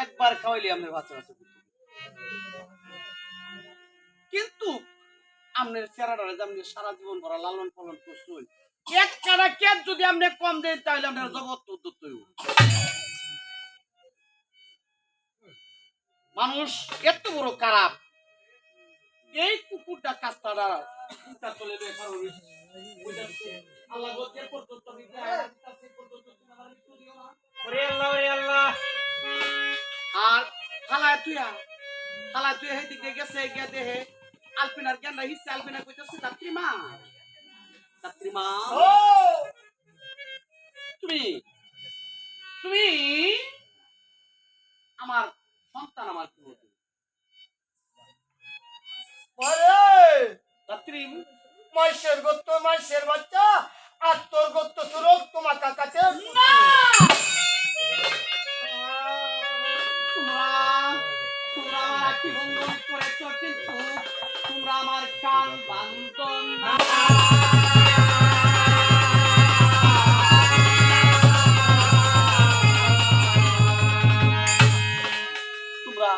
B: একবার খাওয়াইলে আপনার বাচ্চা কিন্তু আপনার চেহারাটা আপনি সারা জীবন ভরা লালন পালন করছেন এক চারা কেক যদি আপনি কম দেন তাহলে আপনার জগৎ উদ্যত মানুষ এত বড় খারাপ এই কুকুরটা কাস্তারা চলে আল্লাহ পর্যন্ত আর খালায় তুই হেদিকে গেছে গিয়া দেহে আলপিনার জ্ঞানটা হিসছে আলপিনা কইতেছে যাত্রীমা তুমি আমার সন্তান আমার কি হতো
A: মাইশের গত্ত মাইশের বাচ্চা আর তোর গত্ত সুরক তোমার কাকাতে
B: তোমরা কি বন্ধন করেছ কিন্তু তোমরা আমার কান বান্ধন তোমরা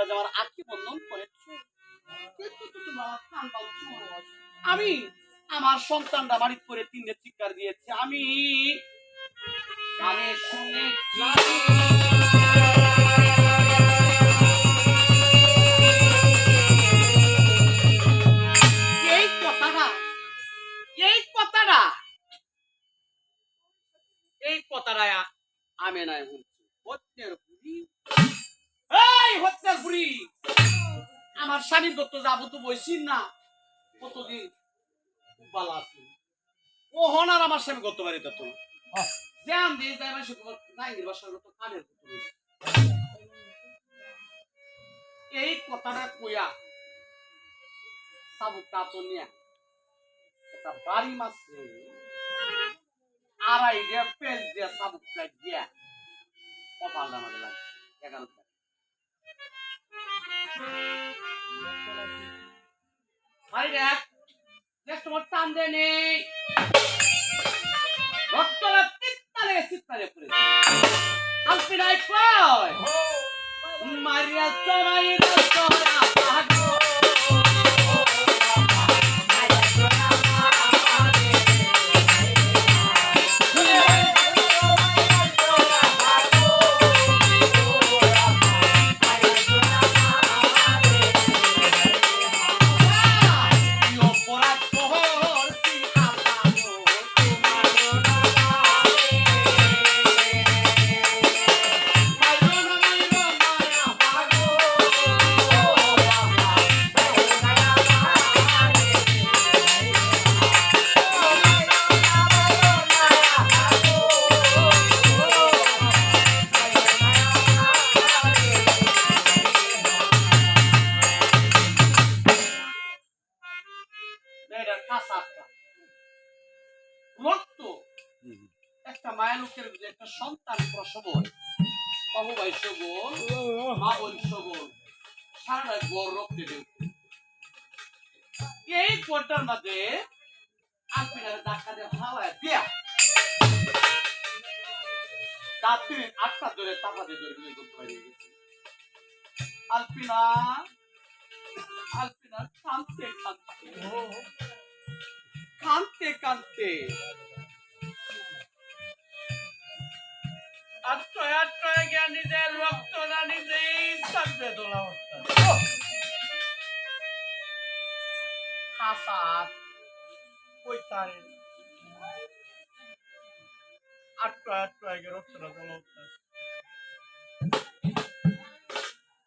B: আমার আখি বন্ধন করেছ আমি আমার সন্তানরা বাড়িতে করে 3 চিৎকার দিয়েছে আমি কানে শুনেছি এই কথাটা আমি নাই বলছি হত্যার বুড়ি আমার স্বামীর দত্ত যাবো তো বইছিন না কতদিন ভালো আছে ও হনার আমার স্বামী গত বাড়ি তো জ্ঞান দিয়ে যায় মানুষ নাইগির বাসার মতো কানের এই কথাটা কইয়া সাবুকটা তো নিয়ে একটা বাড়ি মারছে আড়াই দিয়ে পেজ দিয়ে সাবুকটা দিয়া কপালটা আমাদের লাগে 11 ভাই দেখ তোমার টান দেয় নেই রক্ত নাই কয় মারিয়া চড়াইরা চড়া ভাগো রক্ত একটা মায়া লোকের যে একটা সন্তান প্রসব হয় বাবু ভাই সবল মা বোন সবল সারা গড় রক্তে ঢেউতে এই কোটার মধ্যে আলপিনার ধাক্কা দিয়ে হাওয়ায় দিয়া রাত্রি ৮টা ধরে টাকা দিয়ে ধরে বিয়ে করতে পারি গেছে আলপিনা আলপিনা কাঁদতে কাঁদতে কাঁদতে কাঁদতে আত্ময় আত্ময় জ্ঞানীদের রক্ত রানীদের থাকবে দোলা কাসার কইতারেন আত্ময় আত্ময় রক্তটা দোলা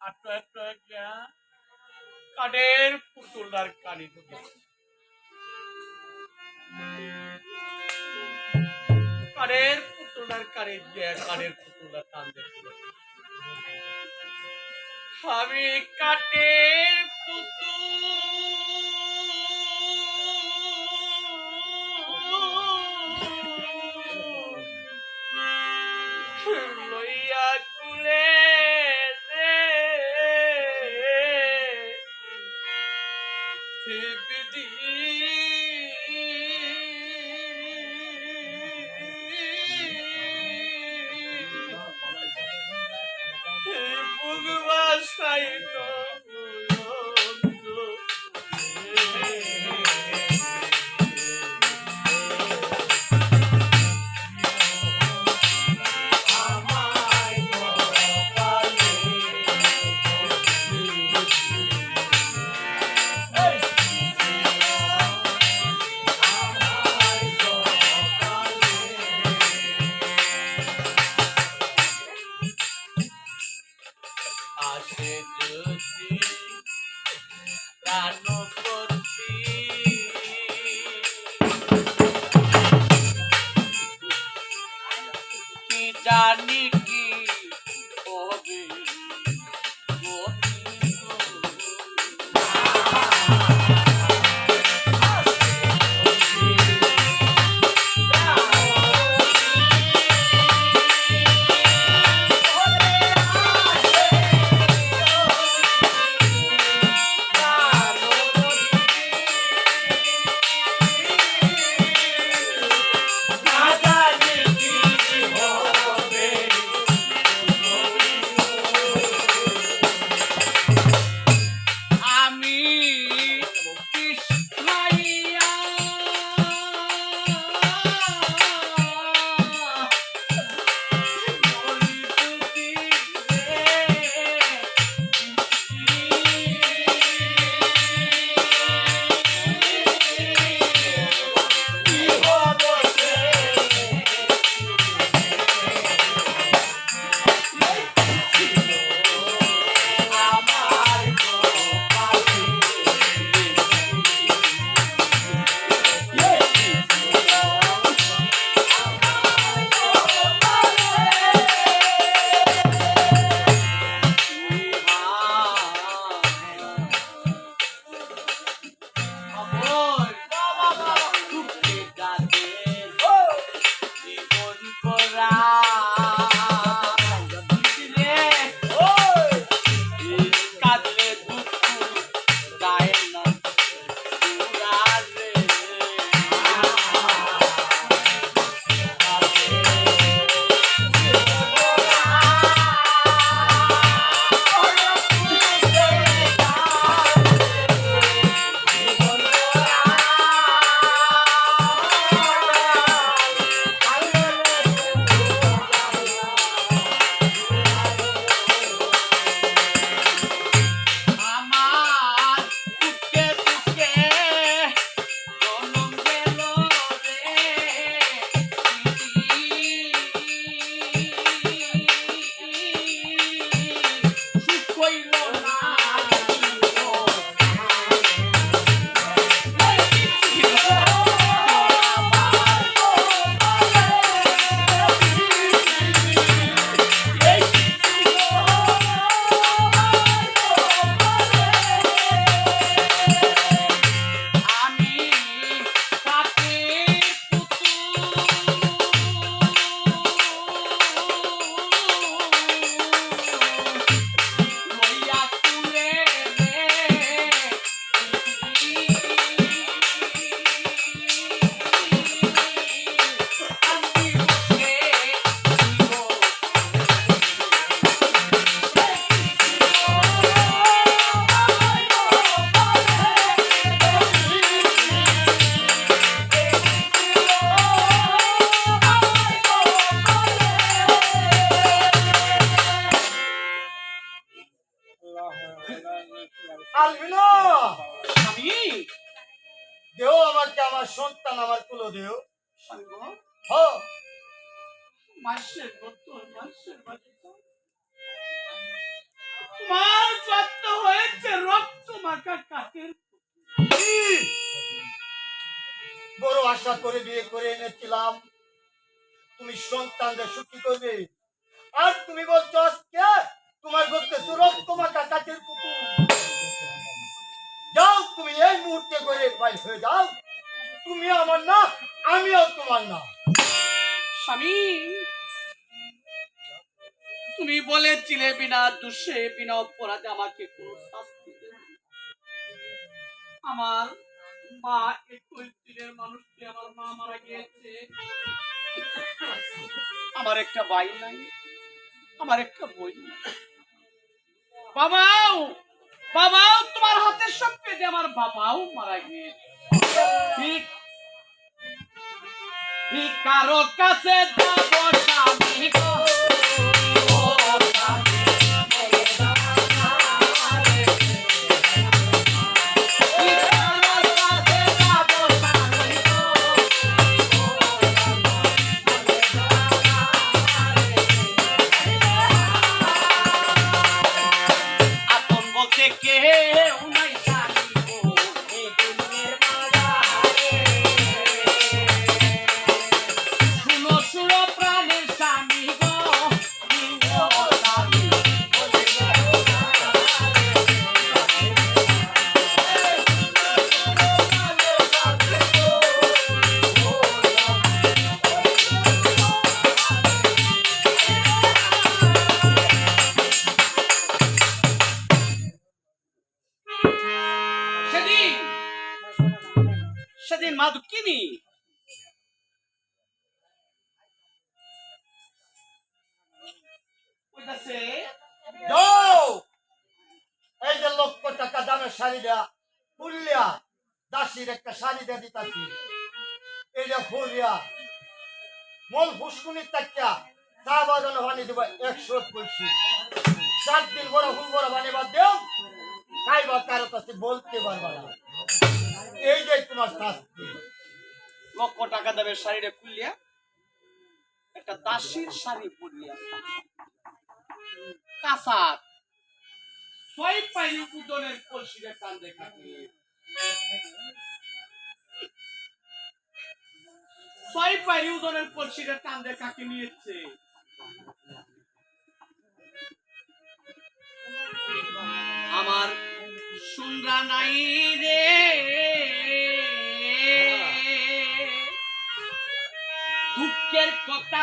B: আত্ময় আত্ময় কাঠের পুতুলার কানি কাঠের পুতুলার কানি দিয়ে কাঠের পুতুলার টান দেখল আমি কাঠের পুতুল লইয়া কুলে জানি কি হবে না জানি কি হবে
A: তোমার সন্তান আমার কুলো দিও।
B: স্বামী গো,
A: হ
B: মাসের বোতল, মাসের বাচ্চা। তোমার যত্ন হয়েছে রক্ত মাখা কাকের।
A: বড় আশা করে বিয়ে করে এনেছিলাম তুমি সন্তানদের সুখী করবে, আর তুমি বলছো আজকে তোমার করতে রক্ত মাখা কাকের পুকুর। যাও তুমি এই মুহূর্তে করে বাইর হয়ে যাও। তুমি আমার না, আমিও তোমার না।
B: স্বামী, তুমি বলেছিলে বিনা দোষে বিনা অপরাধে আমাকে কোনো শাস্তি দেবে না। আমার মা 21 দিনের মানুষটি, আমার মা মারা গিয়েছে। আমার একটা ভাই নাই, আমার একটা বই নাই। বাবাও বাবাও তোমার হাতের সব পেটে আমার বাবাও মারা গিয়েছে। ঠিক কারো কাছে যাবো স্বামী গো। সেদিন মা দুঃখিনী
A: যাও এই যে লক্ষ টাকা দামের শাড়িটা ফুলিয়া দাসির একটা শাড়ি দিয়ে দিতাছি, এইটা ফুলিয়া মন ফুসকুনির তাকিয়া চা বাজানো বানিয়ে দেবো 100 7 দিন বড় ফুল বড় বানিয়ে বাদ দেও, খাইবা কারো কাছে বলতে পারবা না। এই যে তোমার শাস্তি।
B: লক্ষ টাকা দামের শাড়িটা খুললিয়া একটা দাসীর শাড়ি পরিয়া কাঁচার 6 পাইলি উদনের কলসিরে কান্দে কাটিয়ে 6 পাইলি উদনের কলসিরে কান্দে কাকে নিয়েছে। আমার শুনরা নাই রে দুঃখের কথা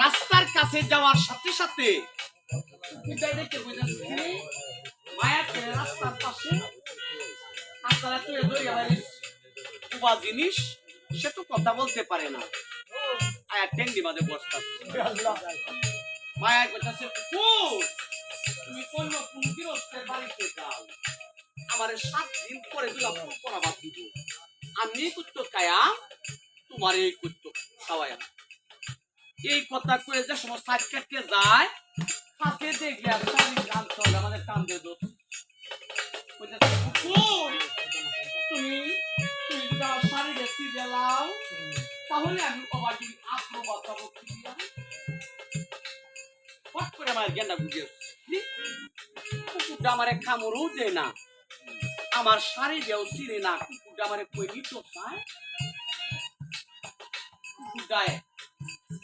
B: রাস্তার কাছে যাওয়ার সাথে সাথে রাস্তার পাশে জিনিস সে তো কথা বলতে পারে না, আয়া টেন্ডি বাদে বসতে মায়া কইতাছে তুমি কোন গৃহস্থের বাড়িতে যাও, আমার 7 দিন পরে দিলাম পরাবাদ দিব, আমি করতো কায়া তোমার এই করতো খাওয়ায়া। এই কথা কয়ে যে সময় সাইড কাটতে যায় কাছে দেখলে আর শাড়ি টানতে হবে, আমাদের টান দিয়ে দোষ। তুমি তুমি যদি আমার শাড়ি বেশি গেলাও তাহলে আমি অবাকি আত্ম বাঁচাবো হট করে আমার গেন্দা বুঝিয়ে কুকুরটা আমার খামরও দেয় না, আমার শাড়ি দেও চিনে না, কুকুরটা আমার কই নিত চায় কুকুরটায়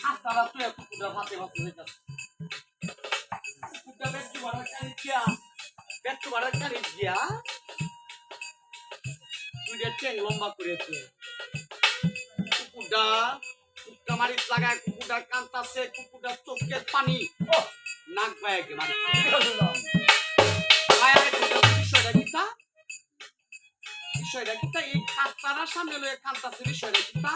B: আস্তারা তুই কুকুরটা ভাতে ভাতে হইতাছে কুকুরটা বেট্টু বাড়ার কানি গিয়া দুইটা ঠ্যাং লম্বা করেছে কুকুরটা কুকুরটা মারিচ লাগায় কুকুরটা কান্তাছে কুকুরটা চোখের পানি নাক বায়াকে মারি বিষয়টা কিতা এই কাস্তারার সামনে লয়ে কান্তাছে বিষয়টা কিতা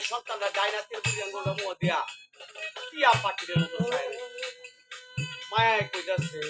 B: সন্তানরা ডাইনাতের বুড়িয়াঙ্গলটা মুখ দিয়া টিয়া পাখিদের মতো মায়ায় কইতাছে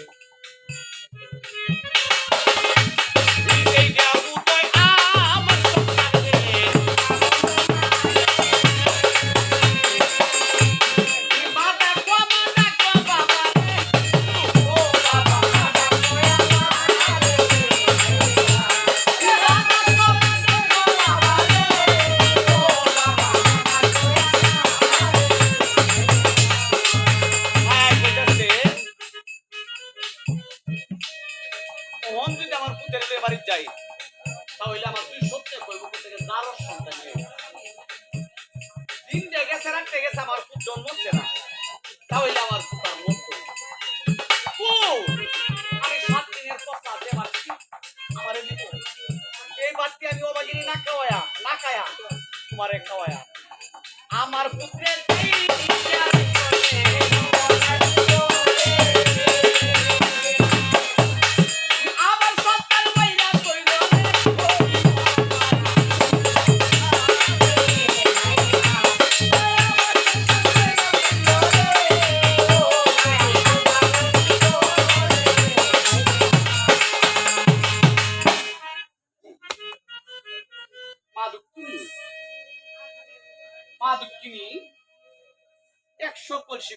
B: আমার পুত্রের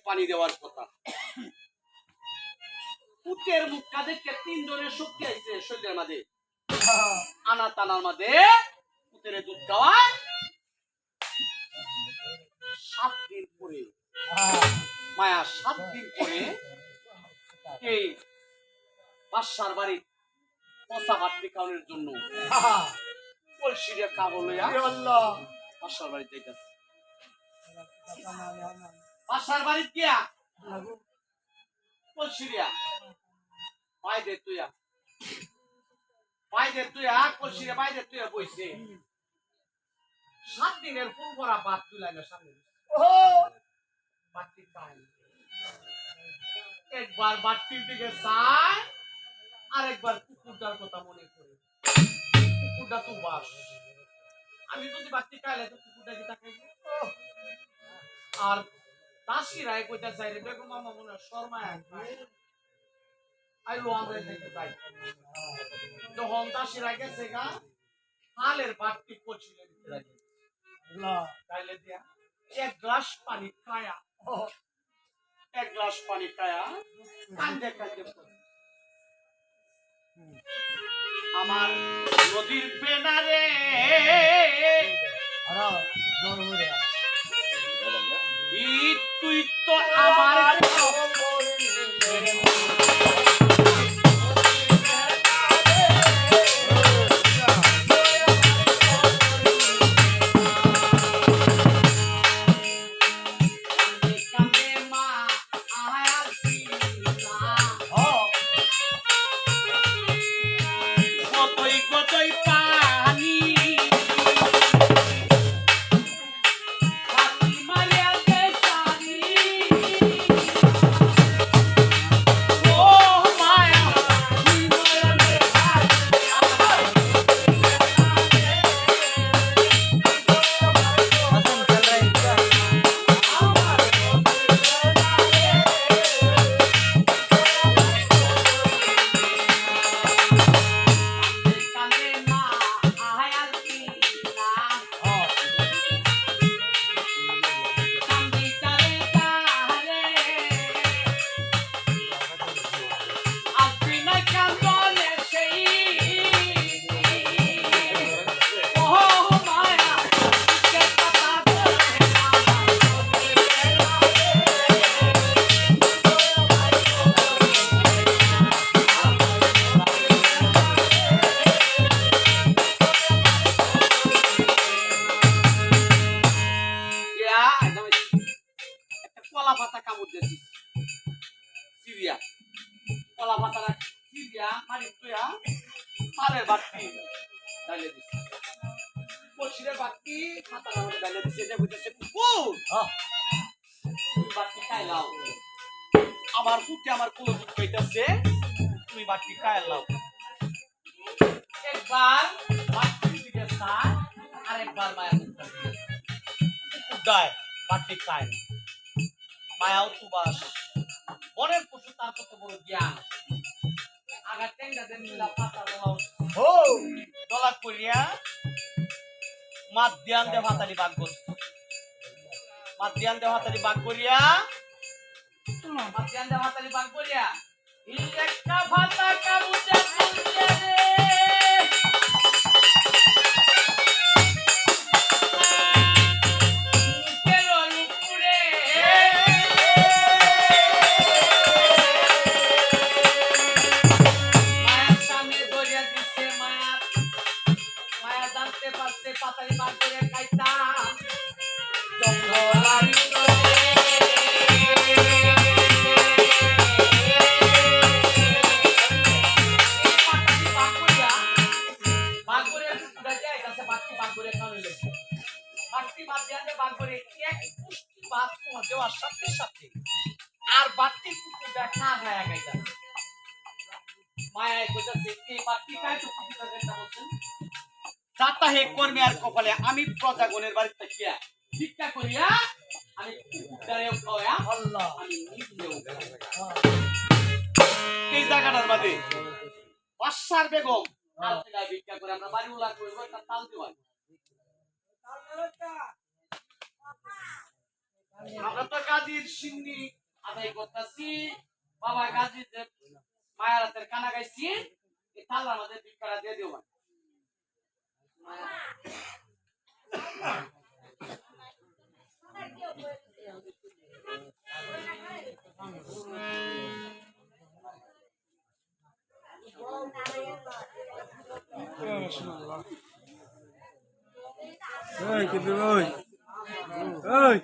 B: পানি দেওয়ার কথা পুতের মুখ কাদেরকে তিনজনের শক্তি আইছে শরীরের মাঝে আনা টানার মাঝে পুতের দুধ খাওয়ায় 7 দিন পরে মায়া 7 দিন পরে এই বাদশার বাড়ি পচা ভাত খাওয়ানোর জন্য কলসিরে কাগজ লইয়া বাদশার বাড়িতে যাইতাছে বাসার বাড়ি গিয়া কলসিরিয়া বাইরে তুইয়া কলসিরিয়া বাইরে তুইয়া বইছে 7 দিনের পূর্বরা বাদ তুলাই না সামনে বাতি খায় একবার বাতির দিকে চায় আর একবার কুকুরটার কথা মনে করে কুকুরটা তো বাস আমি যদি বাতি খাইলে তো কুকুরটা কি তাকে আর দাসিরাই কইতা চাই রে বেগম মামা মনে শর্মায় আইলো আমরা দেখতে যাই যখন দাসিরা গেছে গা হালের বাটি পচিলে দিতে লাগে আল্লাহ তাইলে দিয়া এক গ্লাস পানি খায়া কান্দে আমার নদীর পেনারে তুই তো আমার ও ডালে দিছে কলসিরে বাটি খাতার মধ্যে ডালে দিছে এটা কইতেছে কুকুর তুমি বাটি খাইলাও আমার পুতে আমার কোলে দুধ খাইতেছে তুমি বাটি খাইলাও একবার বাটির দিকে চায় আরেকবার মায়া মুখটা দিয়ে কুকুর দেয় বাটি খায় না মায়াও সুবাস বনের পশু তার কত বড় জ্ঞান আগা টেঙ্গা দেন মিলা পাতা দলাও
A: ও
B: দলা করিয়া মাদ্যান দে ভাতালি বাগ করত মাদ্যান দে ভাতালি বাগ করিয়া মাদ্যান দে ভাতালি বাগ করিয়া এই একটা ভাতা কাবুতে তুলছে রে পাতালি বাগ করে খাইতা জঙ্গলার ভিতরে পাতালি বাগ করে কুকুরা যায় কাছে বাটি বাগ করে খাওয়াইলে বাটি বাদ দিয়ে বাগ করে এক পুষ্টি ভাত দেওয়ার সাথে সাথে আর বাটি কুকুরটা খায়া গাইতা মায়া কইতাছে এই বাটি খায় তো কুকুরটা যেটা বলছেন সাপ্তাহিক কর্মী আর কপালে আমি প্রজাগণের বাড়িতে গিয়া ভিক্ষা করিয়া আমি কুকুরটারেও খাওয়া
A: আল্লাহ
B: আমি নিজেও এই জায়গাটার মধ্যে বাদশার বেগম আর থেকে ভিক্ষা করে আমরা বাড়ি উলা করব একটা তাল দিওয়া আমরা তো গাজীর সিন্নি আদায় করতেছি বাবা গাজীর যে মায়ের হাতের কানা গাইছি এই তাল আমাদের ভিক্ষাটা দিয়ে দিও
C: Oi, que doido! Oi!